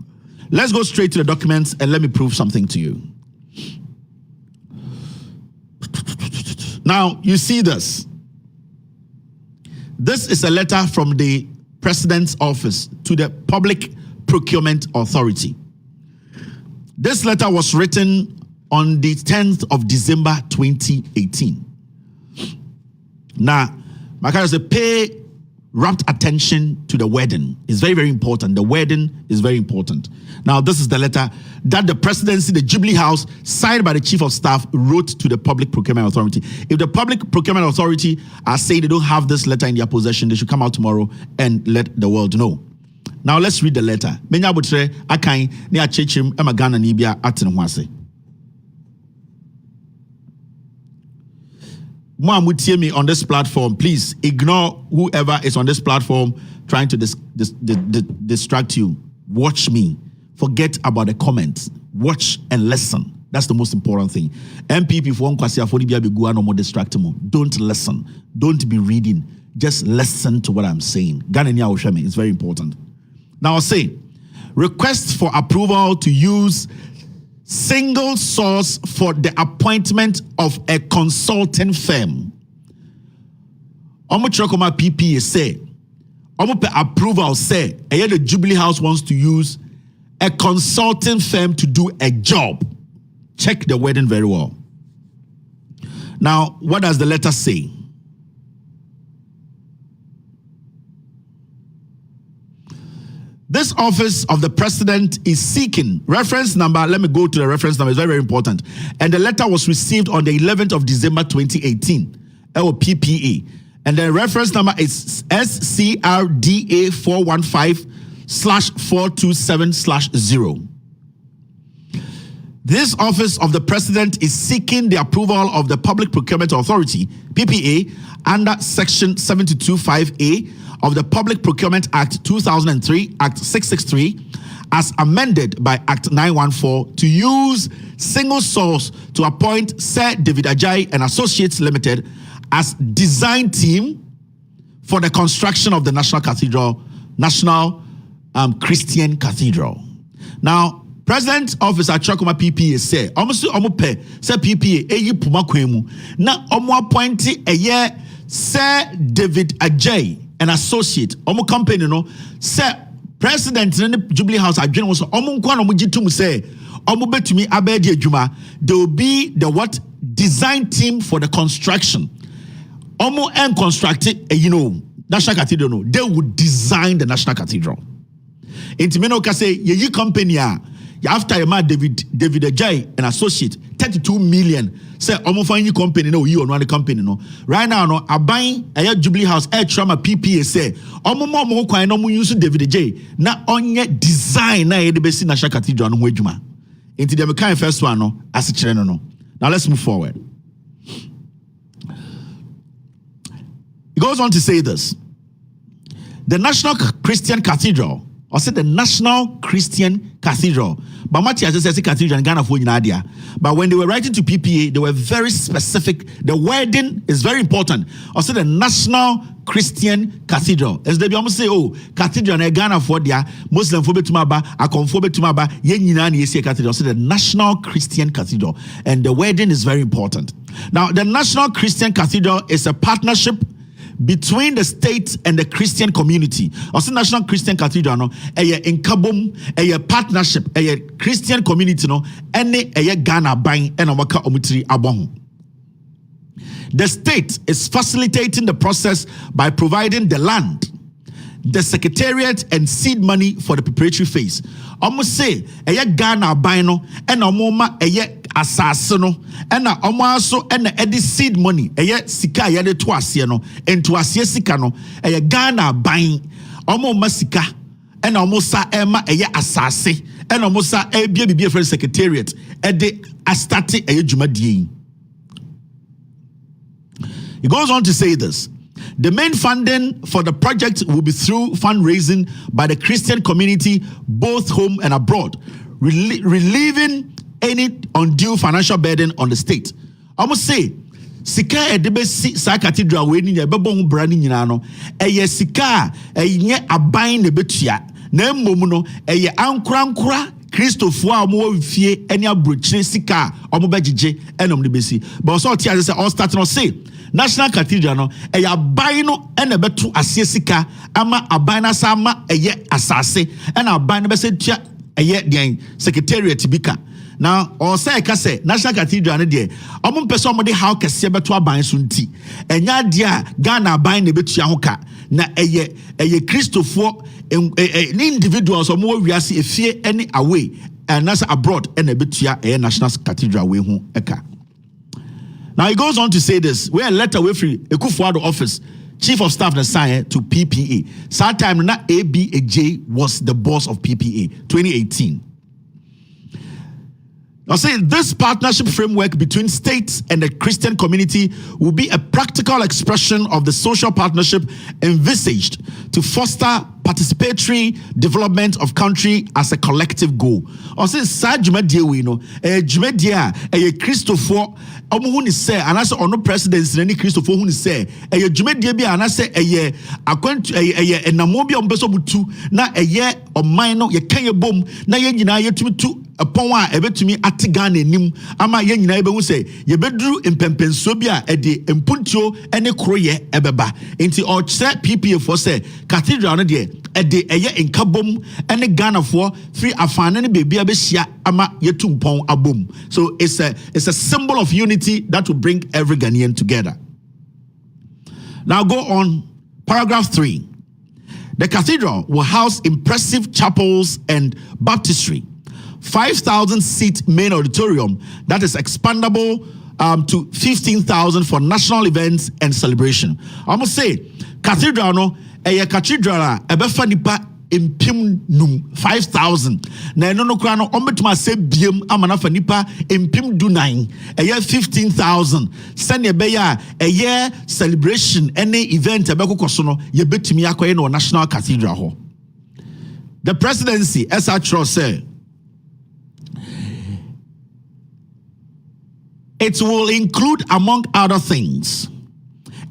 A: Let's go straight to the documents and let me prove something to you. Now, you see this. This is a letter from the President's office to the Public Procurement Authority. This letter was written on the 10th of December 2018. Now, Makara said, pay rapt attention to the wedding. It's very, very important. The wedding is very important. Now, this is the letter that the presidency, the Jubilee House, signed by the Chief of Staff, wrote to the Public Procurement Authority. If the Public Procurement Authority are saying they don't have this letter in their possession, they should come out tomorrow and let the world know. Now, let's read the letter. Menya botre akan ne achechim ema Ghana ni bia aten ho ase. Mo amutie me on this platform, please ignore whoever is on this platform trying to distract you. Watch me. Forget about the comments. Watch and listen. That's the most important thing. MPP for kwasi afori bia be go no more distract mo. Don't listen. Don't be reading. Just listen to what I'm saying. Ghana ni awhweme. It's very important. Now I'll say, request for approval to use single source for the appointment of a consulting firm. Omo chokoma PPA say, omo pe approval say, the Jubilee House wants to use a consulting firm to do a job. Check the wording very well. Now, what does the letter say? This office of the president is seeking reference number. Let me go to the reference number. It's very, very important. And the letter was received on the 11th of December 2018. Or PPA. And the reference number is SCRDA 415/427/0. This office of the president is seeking the approval of the Public Procurement Authority, PPA, under Section 725A of the Public Procurement Act 2003, Act 663, as amended by Act 914, to use single source to appoint Sir David Ajayi and Associates Limited as design team for the construction of the National Christian Cathedral. Now, President Officer Chakuma PPA say, almost pay say PPA eyi puma kwemu na appointed a year Sir David Ajayi and Associate company no Sir President in the Jubilee House adwene was nkwa no gitum say betumi abedi adwuma. There will be the what design team for the construction. And constructed National Cathedral. No, they would design the National Cathedral. Intimeno ka say ye company after a David Ajayi and Associate 32 million. Say find company no you on one company no. Right now no buying a Jubilee House air trauma PPA say mo kwan no use David Ajayi na onye design na ye de besi National Cathedral no ho adwuma. Inti dem kan first one no as no. Now let's move forward. He goes on to say this. The National Christian Cathedral, or say the National Christian Cathedral, but Matthias says Cathedral in Ghana for Nadia. But when they were writing to PPA, they were very specific. The wording is very important. Or say the National Christian Cathedral. As they almost say, oh, Cathedral in Ghana for dia Muslim phobe tumaba, akonphobe tumaba, yenyina ni yesi Cathedral. So the National Christian Cathedral, and the wording is very important. Now, the National Christian Cathedral is a partnership between the state and the Christian community. Also, National Christian Cathedral no, in Kabum, a partnership, a Christian community no, any Ghana buying and Amaka Omutri Abon. The state is facilitating the process by providing the land, the secretariat, and seed money for the preparatory phase. Almost say Ghana buying no, and Omoma assassino and also and the seed money sika yade to asie no into asie sika no Ghana buying masika and sa ema asase and sa bia friend secretariat de astarte dwumadie. He goes on to say this. The main funding for the project will be through fundraising by the Christian community both home and abroad, relieving any undue financial burden on the state. I must say, sika edebesi sa cathedral we ni bebo ho bra ni nyina no sika enye aban ne betua na mmom no ankura Christopher a mo fie eni abrochire sika a mo begege enom ne besi but also tia say all start no say National Cathedral no aban no ena betu asie sika ama aban na sa ama asase ena aban ne bese tua den secretariat bika. Now, or say National Cathedral de person de how kese beto aban so nti enya dia Ghana aban ne betua hoka na Christopher individuals or more wiase efie any away and that's abroad and betua National Cathedral we hu eka. Now he goes on to say this. We a letter we free Ekufuado office Chief of Staff signed to PPA. That time na ABAJ was the boss of PPA 2018. Now saying this partnership framework between states and the Christian community will be a practical expression of the social partnership envisaged to foster participatory development of country as a collective goal. Or say Sajumadi we know Jumedia Christopher Omuhuni say and as on no presidency any Christopher who say Jumedia be and I say a Namobia Umbeso Butu na or minor ye Kenya boom na ye to upon one ebetumi atigane nim ama ye nyina ebe hu se ye bedru impempenso bia ede empuntio ene kroye ebeba enti o che PPA for say cathedral no de ede eye nkabom ene Ghana for free afane ne bebia be hia ama yetumpon abom. So it's a symbol of unity that will bring every Ghanaian together. Now go on paragraph 3. The cathedral will house impressive chapels and baptistry, 5,000-seat main auditorium that is expandable to 15,000 for national events and celebration. I must say, cathedral no, a cathedral ebefa nipa impim num 5,000. Na eno no kra no ombetuma se biem amana fa nipa impim du 9. Eye 15,000. Send ye beya eye celebration any event ebekoko so no ye betumi akoye no national cathedral ho. The presidency SR say it will include, among other things,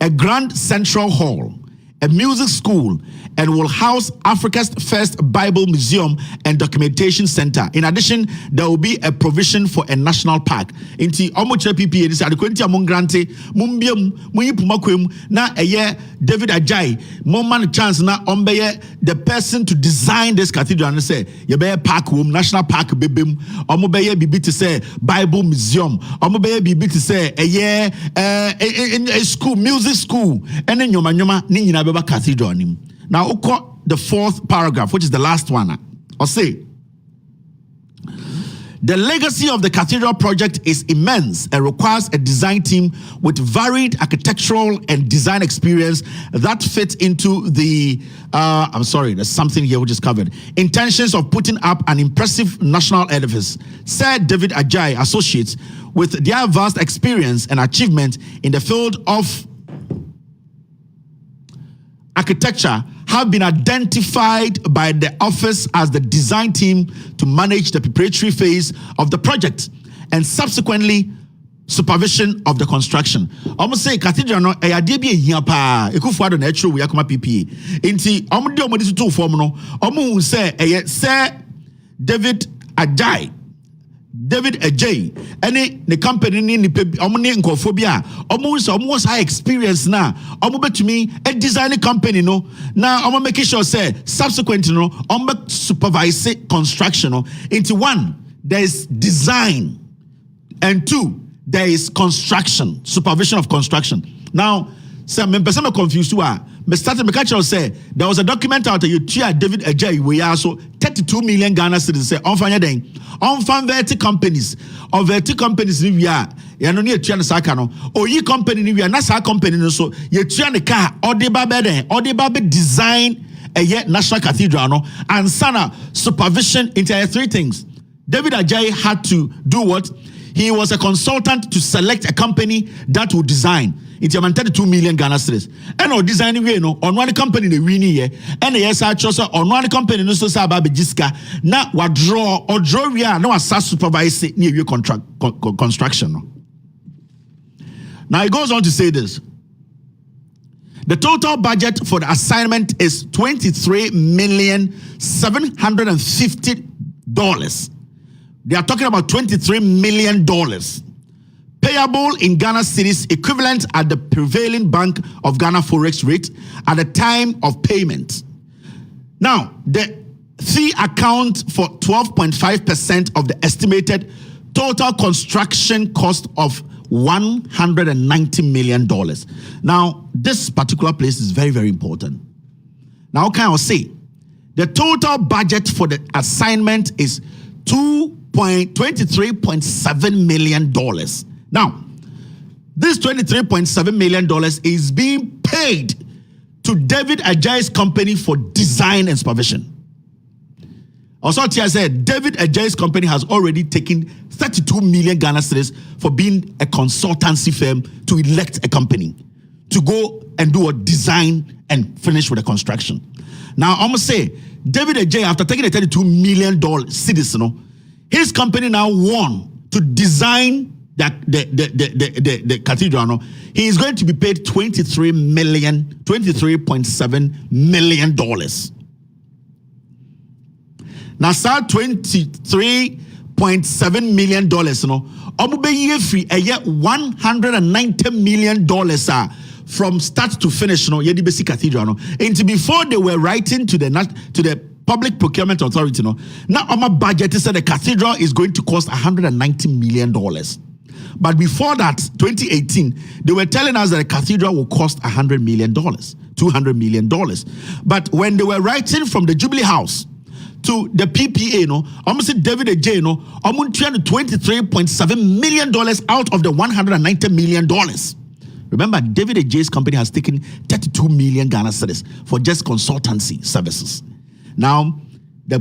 A: a grand central hall, a music school, and will house Africa's first Bible museum and documentation center. In addition, there will be a provision for a national park. Inti omoche PPA this adequenti among grante mumbiam munyi pumakwem na eye David Ajay moment chance na ombeye the person to design this cathedral and say ye be park room national park bebem omobeye bibi to say Bible museum omobeye bibi to say eye a school music school and nyoma ni nyina beba cathedral nim. Now, the fourth paragraph, which is the last one, I'll say, the legacy of the cathedral project is immense and requires a design team with varied architectural and design experience that fits into the, there's something here which is covered. Intentions of putting up an impressive national edifice, said David Ajay Associates, with their vast experience and achievement in the field of architecture have been identified by the office as the design team to manage the preparatory phase of the project and subsequently supervision of the construction. Almost say cathedral no e ade bi ehia pa ekufu ado na etro we akoma PPA. Nti omde omodi to form no omo say David Ajay any the company ni omo ne nkofo bi a omo so omo was high experience na omo betumi a design company no na omo make sure say subsequent no omo supervise construction no. Into one, there is design, and two, there is construction, supervision of construction. Now some person confused you are me started me catch say there was a document out you tia David Ajay we also 32 million Ghana cedis say on fanya den on fan verti companies or verti companies ni we are ya no ne tia na saka no oyi company ni we are na sa company no so ye tia ne car or the babe design a yet national cathedral no and sana supervision into three things. David Ajay had to do what? He was a consultant to select a company that would design. It's a 32 million Ghana cedis. And no designing way no on one company they win here. And the yes I chose on one company no so say about jiska. Na wa draw we are no as supervise near your contract construction. No. Now it goes on to say this. The total budget for the assignment is $23,750,000. They are talking about $23 million. Payable in Ghana cedis equivalent at the prevailing Bank of Ghana Forex rate at the time of payment. Now, the fee account for 12.5% of the estimated total construction cost of $190 million. Now, this particular place is very, very important. Now, what can I say? The total budget for the assignment is $23.7 million. Now, this $23.7 million is being paid to David Ajay's company for design and supervision. Also, I said David Ajay's company has already taken 32 million Ghana cedis for being a consultancy firm to elect a company to go and do a design and finish with the construction. Now, I'm going to say David Ajay, after taking the $32 million cedis, his company now won to design the cathedral. No, he is going to be paid $23.7 million. Now, sir, $23.7 million. No, $190 million from start to finish. No, yedi basic cathedral. No, and before they were writing to the Public Procurement Authority, no, now our budget is that the cathedral is going to cost $190 million. But before that, 2018, they were telling us that the cathedral will cost $100 million. $200 million. But when they were writing from the Jubilee House to the PPA, almost David J, almost $23.7 million out of the $190 million. Remember, David J's company has taken 32 million Ghana cedis for just consultancy services. Now, the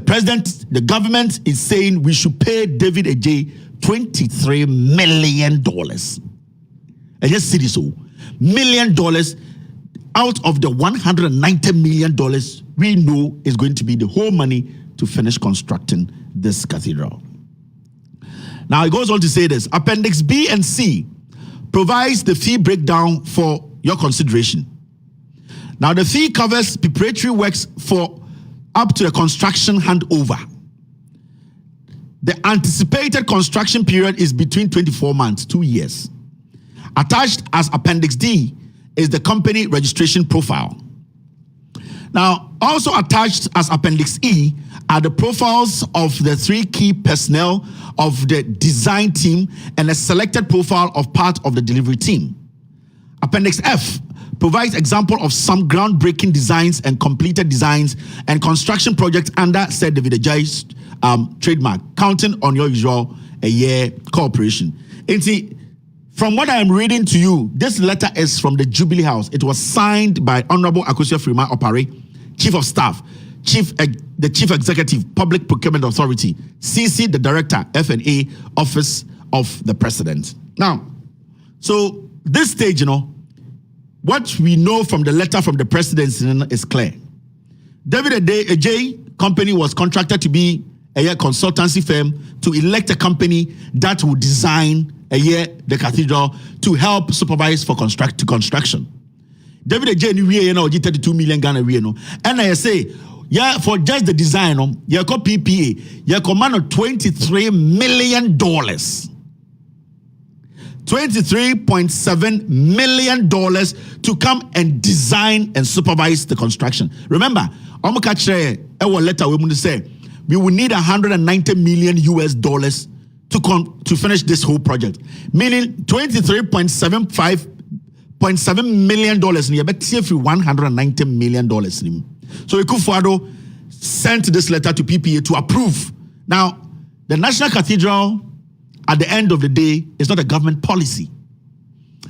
A: government is saying we should pay David J $23 million. And just see this, $1 million out of the $190 million we know is going to be the whole money to finish constructing this cathedral. Now, it goes on to say this. Appendix B and C provides the fee breakdown for your consideration. Now, the fee covers preparatory works for up to the construction handover. The anticipated construction period is between 24 months, 2 years. Attached as Appendix D is the company registration profile. Now, also attached as Appendix E are the profiles of the 3 key personnel of the design team and a selected profile of part of the delivery team. Appendix F provides example of some groundbreaking designs and completed designs and construction projects under said David Ajay's trademark, counting on your usual a year cooperation. And see, from what I am reading to you, this letter is from the Jubilee House. It was signed by Honorable Akosua Freeman Opare, Chief of Staff, the Chief Executive, Public Procurement Authority, CC, the Director, F&A, Office of the President. Now, so this stage, what we know from the letter from the presidency is clear. David J company was contracted to be a consultancy firm to elect a company that will design the cathedral to help supervise for construction. David J we 32 million Ghana and I say for just the design you got PPA you command $23 million. $23.7 million to come and design and supervise the construction. Remember, our letter we say we will need $190 million to finish this whole project. Meaning $23.7 million but $190 million. So Akufo-Addo sent this letter to PPA to approve. Now, the National Cathedral, at the end of the day, it's not a government policy.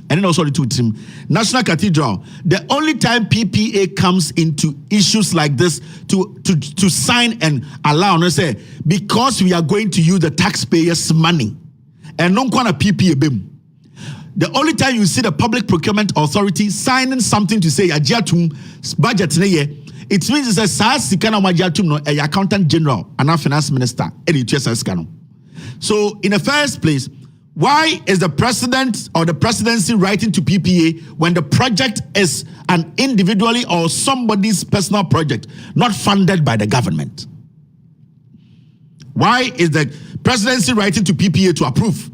A: And then also the two team. National Cathedral, the only time PPA comes into issues like this to sign and allow, and say, because we are going to use the taxpayers' money, and non kwana PPA bim. The only time you see the Public Procurement Authority signing something to say ajiatum budget it means it's a sikana majiatum no a accountant general and a finance minister So in the first place, why is the president or the presidency writing to PPA when the project is an individually or somebody's personal project, not funded by the government? Why is the presidency writing to PPA to approve?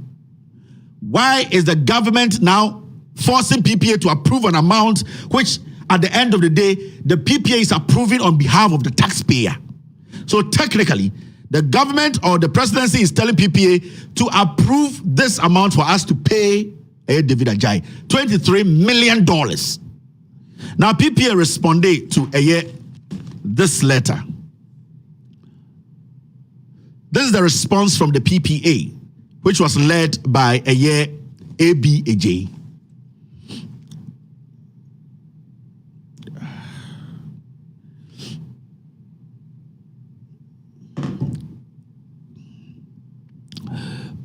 A: Why is the government now forcing PPA to approve an amount which at the end of the day, the PPA is approving on behalf of the taxpayer? So technically, the government or the presidency is telling PPA to approve this amount for us to pay David Ajay, $23 million. Now, PPA responded to this letter. This is the response from the PPA, which was led by ABAJ.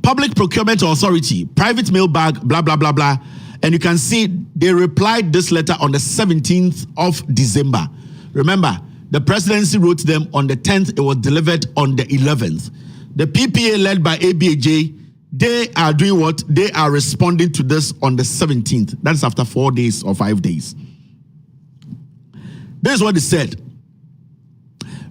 A: Public Procurement Authority, private mailbag, blah, blah, blah, blah. And you can see they replied this letter on the 17th of December. Remember, the presidency wrote them on the 10th. It was delivered on the 11th. The PPA led by ABAJ, they are doing what? They are responding to this on the 17th. That's after 4 days or 5 days. This is what they said.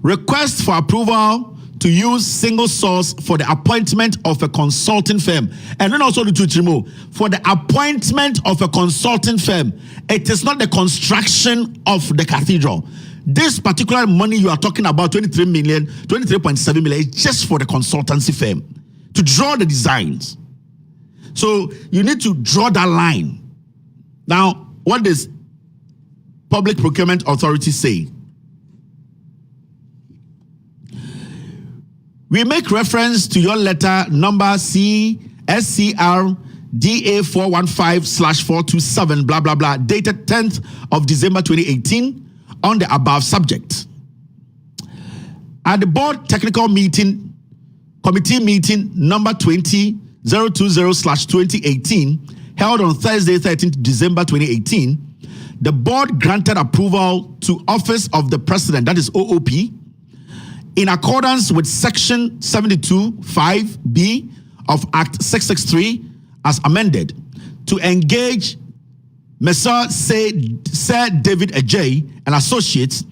A: Request for approval to use single source for the appointment of a consulting firm. And then also the Tutrimo, for the appointment of a consulting firm. It is not the construction of the cathedral. This particular money you are talking about, 23.7 million, is just for the consultancy firm to draw the designs. So you need to draw that line. Now, what is Public Procurement Authority say? We make reference to your letter number CSCR DA415/427 blah blah blah dated 10th of December 2018 on the above subject. At the board technical meeting, committee meeting number 20020/2018 held on Thursday 13th December 2018, the board granted approval to Office of the President, that is OOP, in accordance with Section 72(5)(b) of Act 663 as amended, to engage Mr. Sir David Ajay and Associates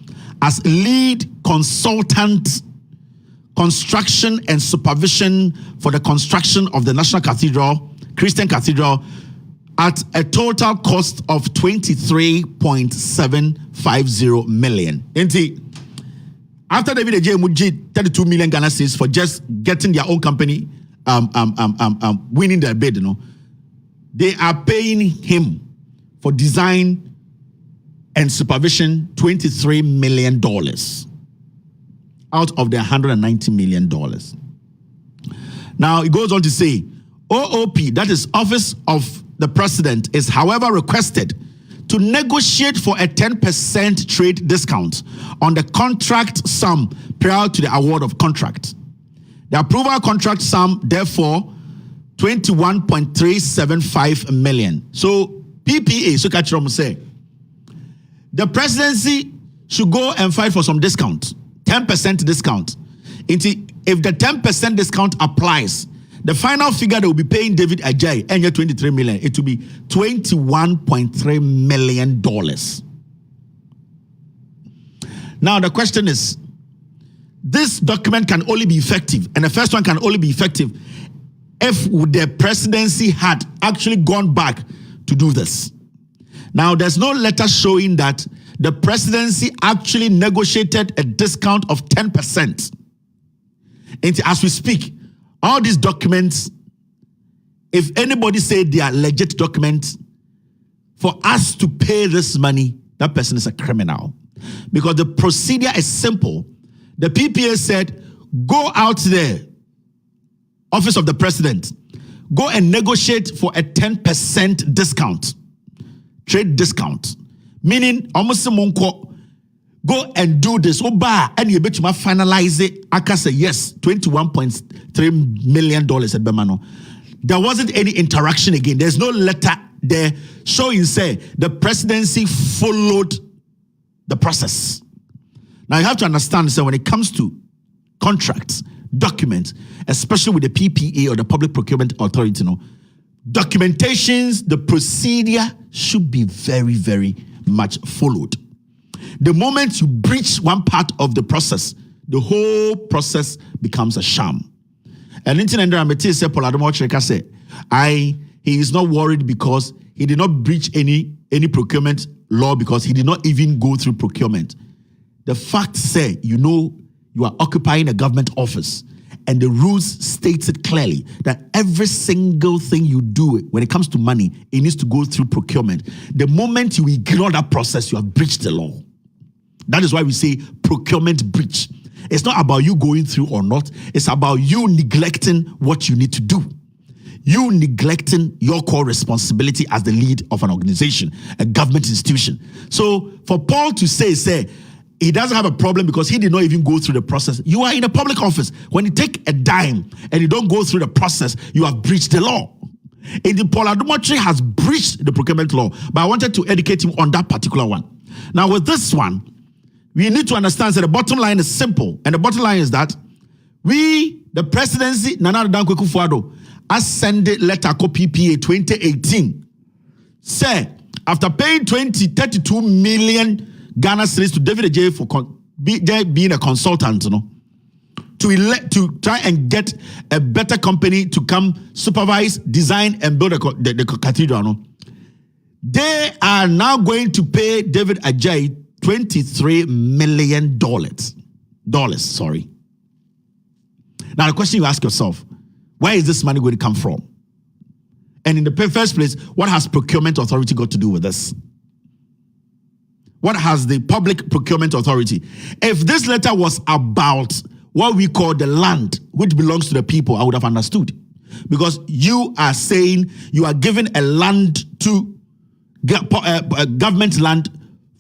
A: as lead consultant construction and supervision for the construction of the National Cathedral, Christian Cathedral, at a total cost of 23.750 million. After David Ajay Muji 32 million Ghana cedis for just getting their own company winning their bid, they are paying him for design and supervision $23 million out of the $190 million. Now it goes on to say, OOP, that is Office of the President, is however requested to negotiate for a 10% trade discount on the contract sum prior to the award of contract. The approval contract sum, therefore, 21.375 million. So PPA, so Cathedral say, the presidency should go and fight for some discount, 10% discount. If the 10% discount applies, the final figure they will be paying David Ajay and 23 million, it will be $21.3 million. Now the question is, this document can only be effective, and the first one can only be effective if the presidency had actually gone back to do this. Now there's no letter showing that the presidency actually negotiated a discount of 10%. And as we speak, all these documents, if anybody say they are legit documents, for us to pay this money, that person is a criminal. Because the procedure is simple. The PPA said, go out there, Office of the President, go and negotiate for a 10% discount, trade discount. Meaning, almost go and do this. And you bet you might finalize it. I can say yes, $21.3 million at Bemano. There wasn't any interaction again. There's no letter there showing, say, the presidency followed the process. Now you have to understand, so when it comes to contracts, documents, especially with the PPA or the Public Procurement Authority, documentations, the procedure should be very, very much followed. The moment you breach one part of the process, the whole process becomes a sham. And he is not worried because he did not breach any procurement law because he did not even go through procurement. The fact say, you are occupying a government office, and the rules states it clearly that every single thing you do when it comes to money, it needs to go through procurement. The moment you ignore that process, you have breached the law. That is why we say procurement breach. It's not about you going through or not. It's about you neglecting what you need to do. You neglecting your core responsibility as the lead of an organization, a government institution. So for Paul to say, he doesn't have a problem because he did not even go through the process. You are in a public office. When you take a dime and you don't go through the process, you have breached the law. And the Paul Adumatri has breached the procurement law, but I wanted to educate him on that particular one. Now with this one, we need to understand that the bottom line is simple. And the bottom line is that we, the presidency, Nana Dankwa Akufo-Addo, has sent a letter called PPA 2018. Say, after paying 32 million Ghana cedis to David Ajay for being a consultant, to try and get a better company to come supervise, design, and build the cathedral. They are now going to pay David Ajay $23 million. Sorry. Now the question you ask yourself, where is this money going to come from? And in the first place, what has procurement authority got to do with this? What has the Public Procurement Authority? If this letter was about what we call the land, which belongs to the people, I would have understood. Because you are saying you are giving a land to government land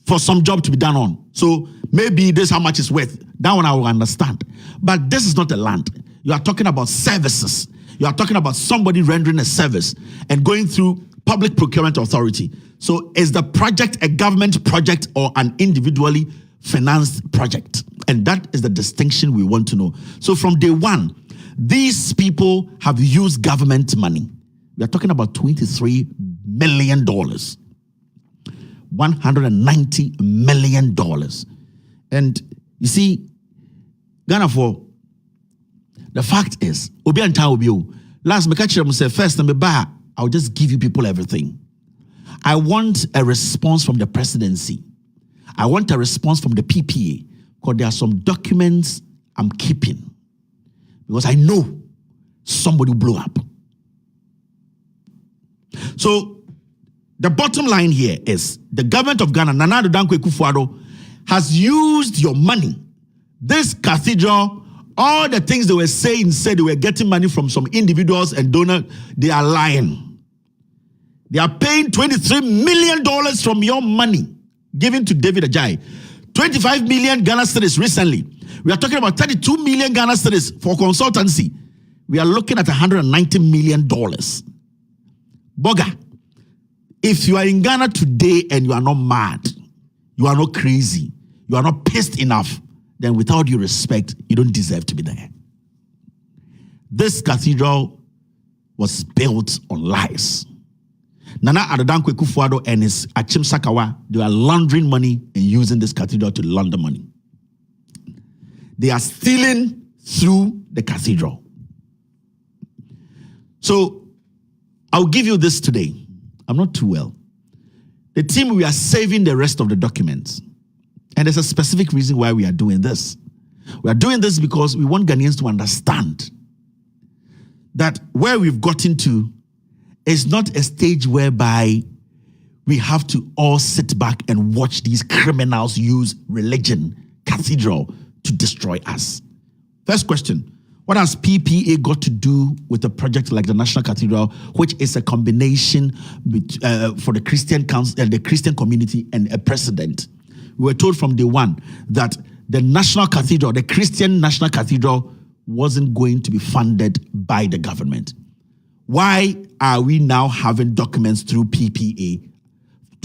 A: for some job to be done on. So maybe this is how much it's worth. That one I will understand. But this is not a land. You are talking about services. You are talking about somebody rendering a service and going through Public Procurement Authority. So is the project a government project or an individually financed project? And that is the distinction we want to know. So from day one, these people have used government money. We are talking about $23 million. $190 million. And you see, Ghana for the fact is, last first I'll just give you people everything. I want a response from the presidency. I want a response from the PPA, because there are some documents I'm keeping, because I know somebody will blow up. So the bottom line here is the government of Ghana, Nana Addo Dankwa Akufo-Addo, has used your money. This cathedral, all the things they were saying, said they were getting money from some individuals and donors, they are lying. They are paying $23 million from your money given to David Ajayi. 25 million Ghana cedis recently. We are talking about 32 million Ghana cedis for consultancy. We are looking at $190 million. Boga, if you are in Ghana today and you are not mad, you are not crazy, you are not pissed enough, then without due respect, you don't deserve to be there. This cathedral was built on lies. Nana Addo Dankwa Akufo-Addo and his Achim Sakawa, they are laundering money and using this cathedral to launder money. They are stealing through the cathedral. So I'll give you this today. I'm not too well. The team, we are saving the rest of the documents. And there's a specific reason why we are doing this. We are doing this because we want Ghanaians to understand that where we've gotten to is not a stage whereby we have to all sit back and watch these criminals use religion, cathedral, to destroy us. First question, what has PPA got to do with a project like the National Cathedral, which is a combination for the Christian council, the Christian community, and a president? We were told from day one that the National Cathedral, the Christian National Cathedral, wasn't going to be funded by the government. Why are we now having documents through PPA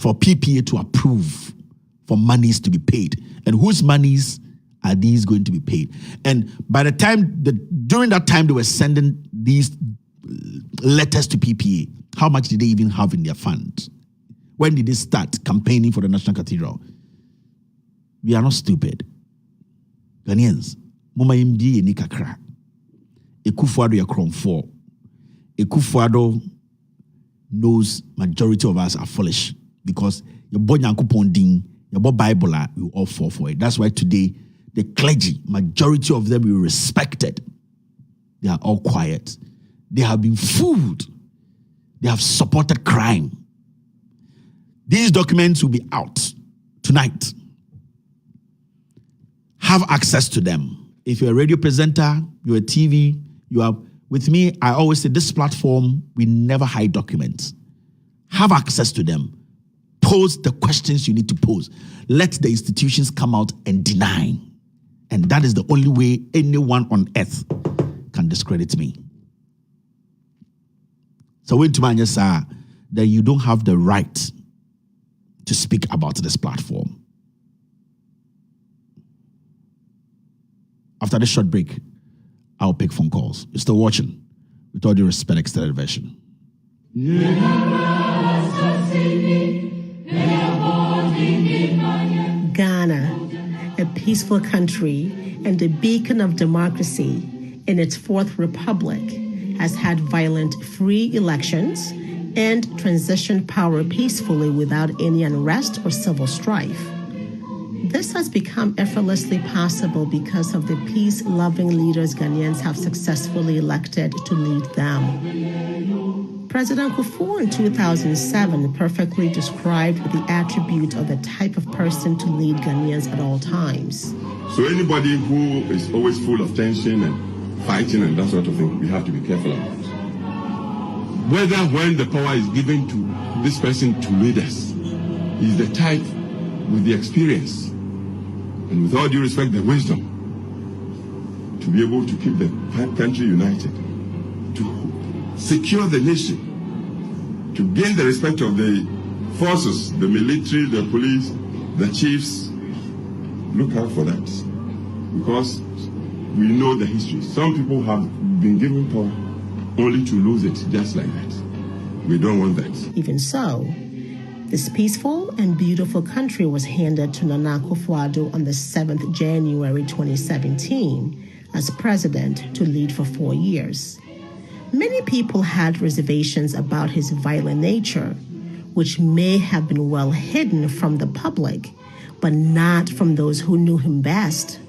A: for PPA to approve for monies to be paid? And whose monies are these going to be paid? And by the time, during that time they were sending these letters to PPA, how much did they even have in their funds? When did they start campaigning for the National Cathedral? We are not stupid. Ghanaians, Muma Imbi ni kakra. Akufo-Addo ya kromfo. Akufo-Addo knows majority of us are foolish because your boy Nyankopon ding, your boy Bible, we all fall for it. That's why today the clergy, majority of them we respected. They are all quiet. They have been fooled. They have supported crime. These documents will be out tonight. Have access to them. If you're a radio presenter, you're a TV, you are with me, I always say this platform, we never hide documents. Have access to them. Pose the questions you need to pose. Let the institutions come out and deny. And that is the only way anyone on earth can discredit me. So when to mind that you don't have the right to speak about this platform. After this short break, I'll pick phone calls. You're still watching. With all due respect, extended version.
E: Ghana, a peaceful country and a beacon of democracy in its fourth republic, has had violent free elections and transitioned power peacefully without any unrest or civil strife. This has become effortlessly possible because of the peace-loving leaders Ghanaians have successfully elected to lead them. President Kufuor in 2007 perfectly described the attributes of the type of person to lead Ghanaians at all times.
F: So anybody who is always full of tension and fighting and that sort of thing, we have to be careful about. Whether when the power is given to this person to lead us, he's the type with the experience and with all due respect, the wisdom to be able to keep the country united, to secure the nation, to gain the respect of the forces, the military, the police, the chiefs. Look out for that, because we know the history. Some people have been given power only to lose it just like that. We don't want that.
E: Even so, this peaceful and beautiful country was handed to Nana Akufo-Addo on the 7th January 2017 as president to lead for 4 years. Many people had reservations about his violent nature, which may have been well hidden from the public, but not from those who knew him best.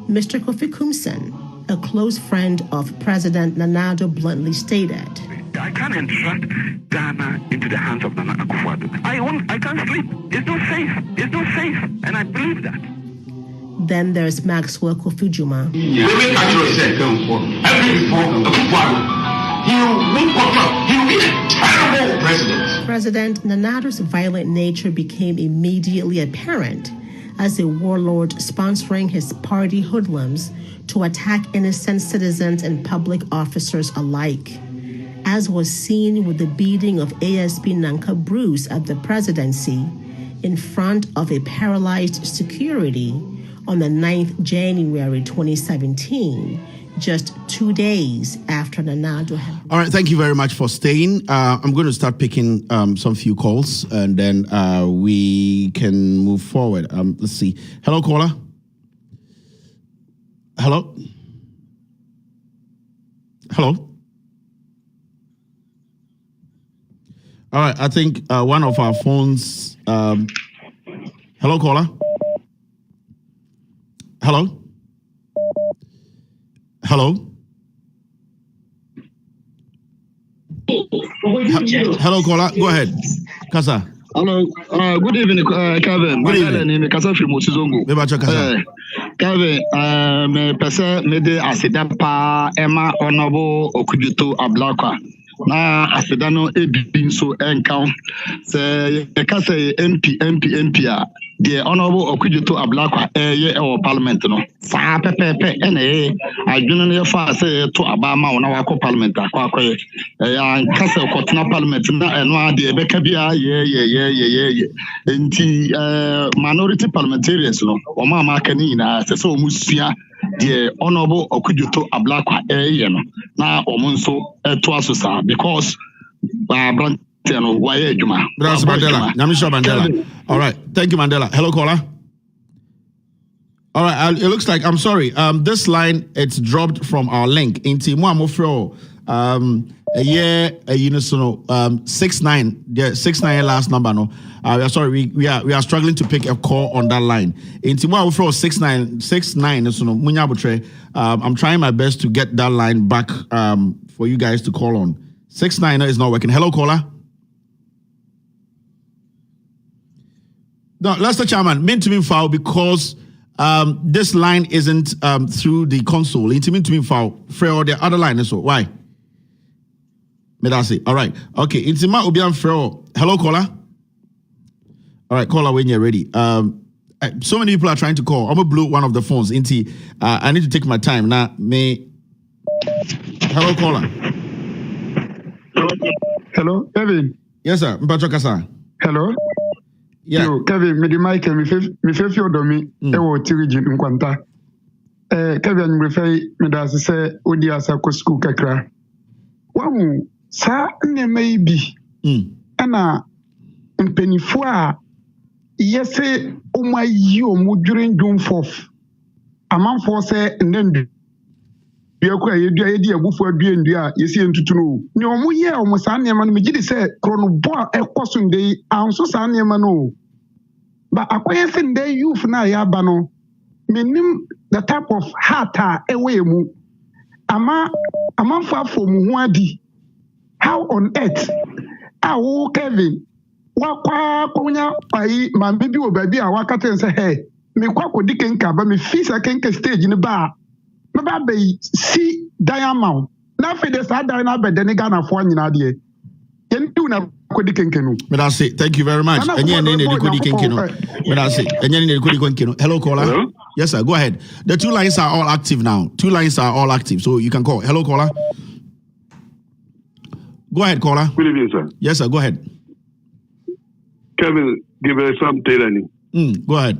E: Mr. Kofi Kumsen, a close friend of President Nana Addo, bluntly stated,
G: I can't entrust Ghana into the hands of Nana Akufo-Addo. I can't sleep. It's not safe. It's not safe. And I believe that.
E: Then there's Maxwell Kofi-Juma.
H: He will be a terrible president.
E: President Nana Addo's violent nature became immediately apparent as a warlord sponsoring his party hoodlums to attack innocent citizens and public officers alike, as was seen with the beating of ASP Nanka Bruce at the presidency in front of a paralyzed security on the 9th January 2017, just 2 days after Nana Addo had...
A: All right, thank you very much for staying. I'm going to start picking some few calls, and then we can move forward. Let's see. Hello, caller. Hello? Hello? All right, I think one of our phones... hello, caller? Hello? Hello? Hello, caller. Go ahead. Kasa.
I: Hello. Good evening, Kevin.
A: Good evening.
I: Kasa from Mosizongo. Kevin, me pese me de asida pa Emma Honorable Okujuto Ablakwa. Na asida no ebi nso enka. Se kasa MP a the Honorable Okujuto Ablakwa ye e parliament no. Sa pepepe ene adwene no fa se to abama wona wa parliament akwa ya kasa kotna parliament na eno ade ebeka bia ye enti minority parliamentarians no o ma aka ni na se so musua the Honorable Okujuto Ablakwa ye no na o mo nso to asosa because All
A: right. Thank you, Mandela. Hello, caller. All right. It looks like, I'm sorry. This line, it's dropped from our link. Into Muamofro, a year, 69. The 69 last number. No, we are sorry. We are struggling to pick a call on that line. Into Muamofro 69. So no, Munyabutre. I'm trying my best to get that line back for you guys to call on. 69 is not working. Hello, caller. No, Lester Chairman, meant to be foul because this line isn't through the console. It's meant to be foul. For the other line, so why? Medasi. All right. Okay. Intima Obian Freo. Hello, caller. All right, caller, when you're ready. So many people are trying to call. I'm gonna blow one of the phones. Inti, I need to take my time now. Hello, caller.
I: Hello, Kevin.
A: Yes, sir. Mpachokasa.
I: Hello.
A: Yeah.
I: Yo, Kevin, me di Michael, me fe odomi ewo tiriji nkwanta. Kevin me fe me da se odi asa ko school kakra. Wahu sa nneema yi bi. Ana mpanifo a yese omayi omudwure ndwom fof. Amanfo se ndendu. Biakwa yedi abufu adue ndua yesi entutuno. Ni omo ye omo sa nneema no me gidi se kronobo ekoso ndey anso sa nneema no. But akwese ndey youth na ya ba no. Menim the type of heart a ewe mu. Amanfo afo mu ho adi. how on earth? Kevin, wakwa kunya pai man baby o baby a wakata and say hey, me kwako dikenka ba me fisa kenke stage ni ba. Me ba be si diamond. Na fe de sa diamond be de ni Ghana fo nyina de. Yen tu na kodi kenkenu.
A: But that's it. Thank you very much. Hello, caller.
C: Hello?
A: Yes, sir. Go ahead. The two lines are all active now. Two lines are all active, so you can call. Hello, caller. Go ahead, caller.
C: Good evening, sir.
A: Yes, sir. Go ahead.
C: Kevin, give us some tailoring.
A: Go ahead.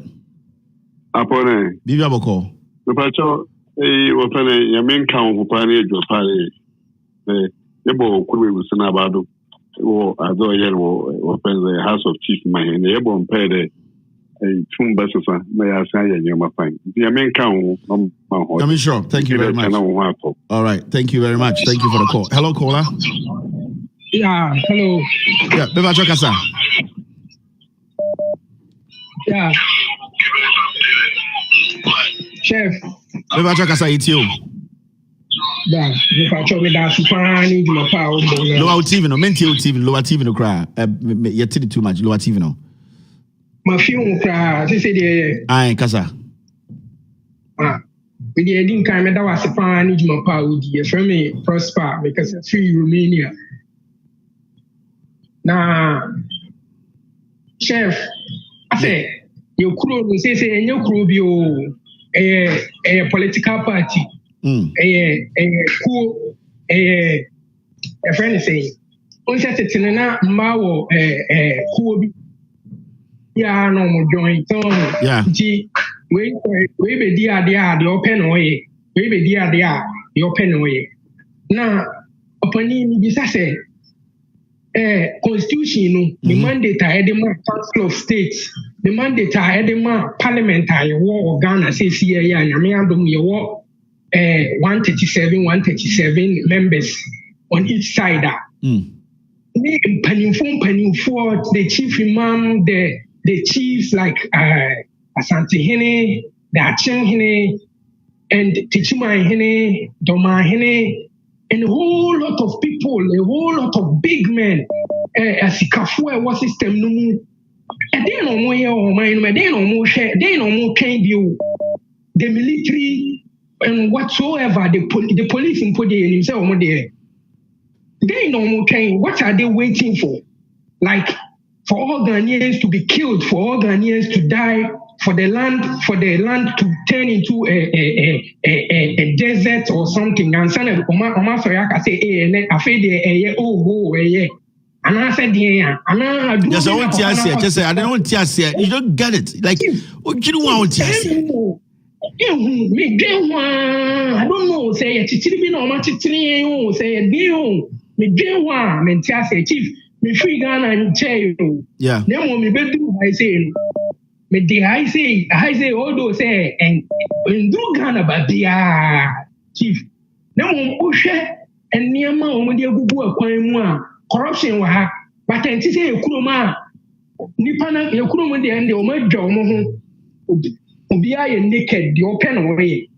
C: Upon a
A: Viva Boko.
C: the patrol, your main count who pioneered your party. The boy could be with Sanabado. Or as though or the House of Chief Man, the airborne paid a two buses. May I say, you're my fine. The main count.
A: I'm sure. Thank you very much. All right. Thank you very much. Thank you for the call. Hello, caller.
J: Yeah, hello.
A: Yeah, Beba Chokasa.
J: Yeah. Chef.
A: Beba Chokasa, it's you.
J: Yeah, if I told me that Supani, my power.
A: Lower TV, no, mental TV, lower TV, no cry. You're too much, lower TV, no.
J: My film cry, they say,
A: aye, Casa.
J: We didn't come and that was Supani, my power, dear, for me, prosper, because it's free Romania. Now, Chef, I say, your crew say, your crew, a political party. A friend is saying, on Saturday, Mao, cool. Yeah, no more joint. Yeah, we be dear, the open way. We be dear, the open way. Now, upon this, I say, constitution, the mandate I had the Council of States, the mandate I had the parliamentary war Ghana says here, and I mean, your war. 137 members on each side. The chief imam, the chiefs like Asante Hene, the Acheng Hene, and Tichuma Hene, Doma Hene, and a whole lot of people, a whole lot of big men. Asikafu was system no more. And they no more they no more share, they no more can view the military. And whatsoever the police in put themselves over there, they know more train. What are they waiting for? Like for all Ghanaians to be killed, for all Ghanaians to die, for the land to turn into a desert or something. And son of Oma Soyaka say, I feel the and I said, yeah, and I do. Yes, I want to say, I don't want to say, you don't get it. Like, what you want to say? I don't know, say a chichibi no machichini, say a deal, me dewa, mentia chief, me free Ghana and chair. Yeah. Then when me bedu, I say, me de I say, all those say, and do Ghana, but chief. Then when Osha and Niama, when you go a corruption, but I say, Kuruma, Nipana, your Kuruma, the end of my job. Obia naked, the open way.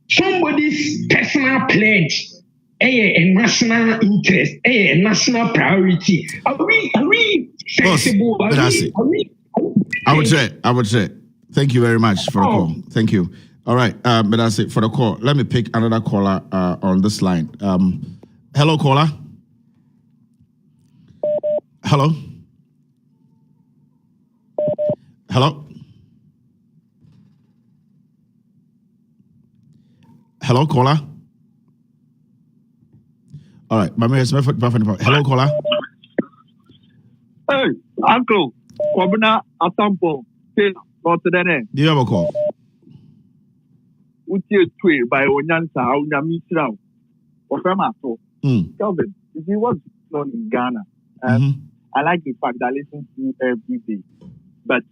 J: Somebody's personal pledge, a national interest, a national priority. Are we sensible?
A: I would say. Thank you very much for the call. Thank you. All right, but that's it for the call. Let me pick another caller on this line. Hello, caller. Hello. Hello. Hello, caller. All right, my man, hello, caller.
K: Hey, Uncle, Kwabena Asampo, not today.
A: Do you have a call?
K: Would you tweet by Onyansa, Onyamisra, or Femato? Kelvin, you see what's known in Ghana. I like the fact that I listen to you every day, but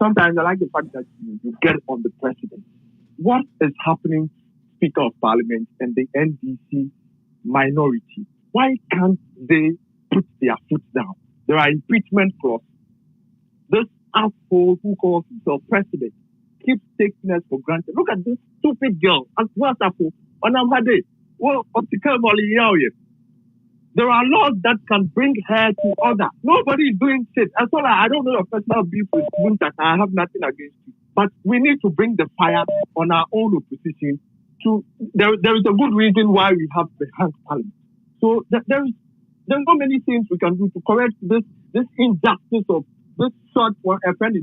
K: sometimes I like the fact that you get on the president. What is happening? Speaker of Parliament and the NDC minority. Why can't they put their foot down? There are impeachment clauses. This asshole who calls himself president keeps taking us for granted. Look at this stupid girl. What's up? On Amhade. Well, there are laws that can bring her to order. Nobody is doing shit. As well, I don't know your personal beef with Muntaka. I have nothing against you. But we need to bring the fire on our own opposition. There is a good reason why we have the House Parliament. So there's so many things we can do to correct this injustice of this short one. Thank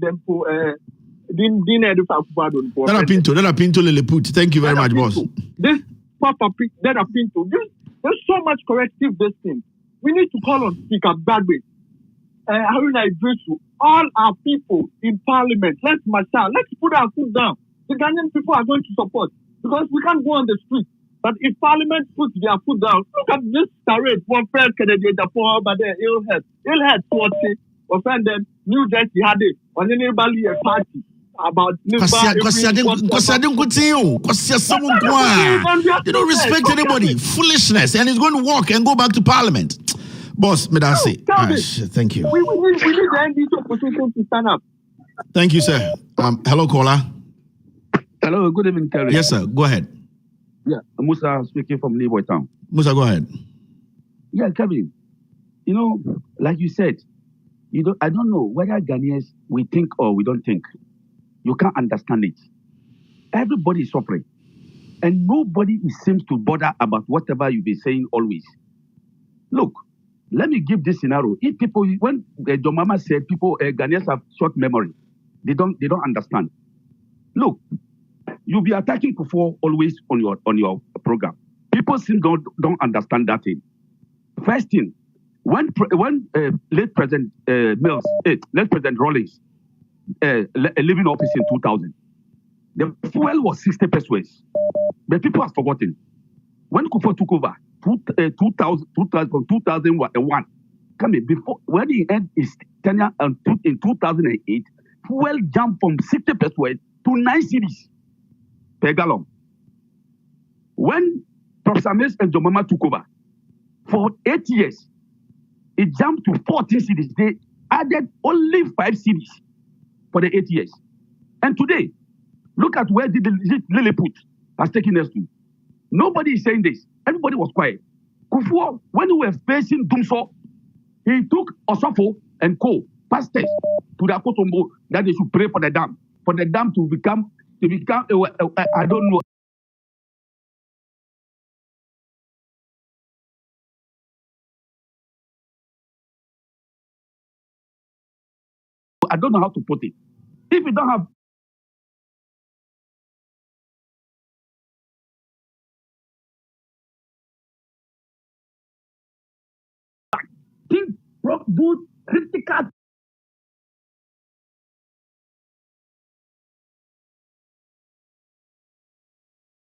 A: you very much, boss.
K: This Papa Pinto, there's so much corrective this thing. We need to call on Speaker Badway, Haruna Idrisu, all our people in Parliament. Let's put our foot down. The Ghanaian people are going to support because we can't go on the street. But if Parliament puts their foot down, look at this parade. One first Canadian, but they're ill-head, offended, New Jersey had it, on anybody a party. About you don't
A: respect anybody. Foolishness, and he's going to walk and go back to Parliament. Boss, Medasi, thank you.
K: We need the NDC opposition to stand up.
A: Thank you, sir. Hello, caller.
L: Hello, good evening, Kerry.
A: Yes, sir. Go ahead.
L: Yeah, Musa speaking from Neighbor Town.
A: Musa, go ahead.
L: Yeah, Kevin. You know, like you said, I don't know whether Ghanaians we think or we don't think. You can't understand it. Everybody is suffering. And nobody seems to bother about whatever you've been saying always. Look, let me give this scenario. If people, when your mama said people, Ghanaians have short memory, they don't understand. Look, you'll be attacking Kufuor always on your program. People still don't understand that thing. First thing, when late President late President Rawlings leaving office in 2000, the fuel was 60 pesos. But people have forgotten. When Kufuor took over, 2001, before when he ended his tenure in 2008, fuel jumped from 60 pesos to 9 cedis per gallon. When Professor Mills and Jomama took over, for 8 years, it jumped to 14 cedis. They added only 5 cedis for the 8 years. And today, look at where the Lilliput has taken us to. Nobody is saying this. Everybody was quiet. Kufuor, when we were facing Dumso, he took Osofo and Co, pastors, to the Akotombo that they should pray for the dam to become I don't know. I don't know how to put it. If you don't have do critical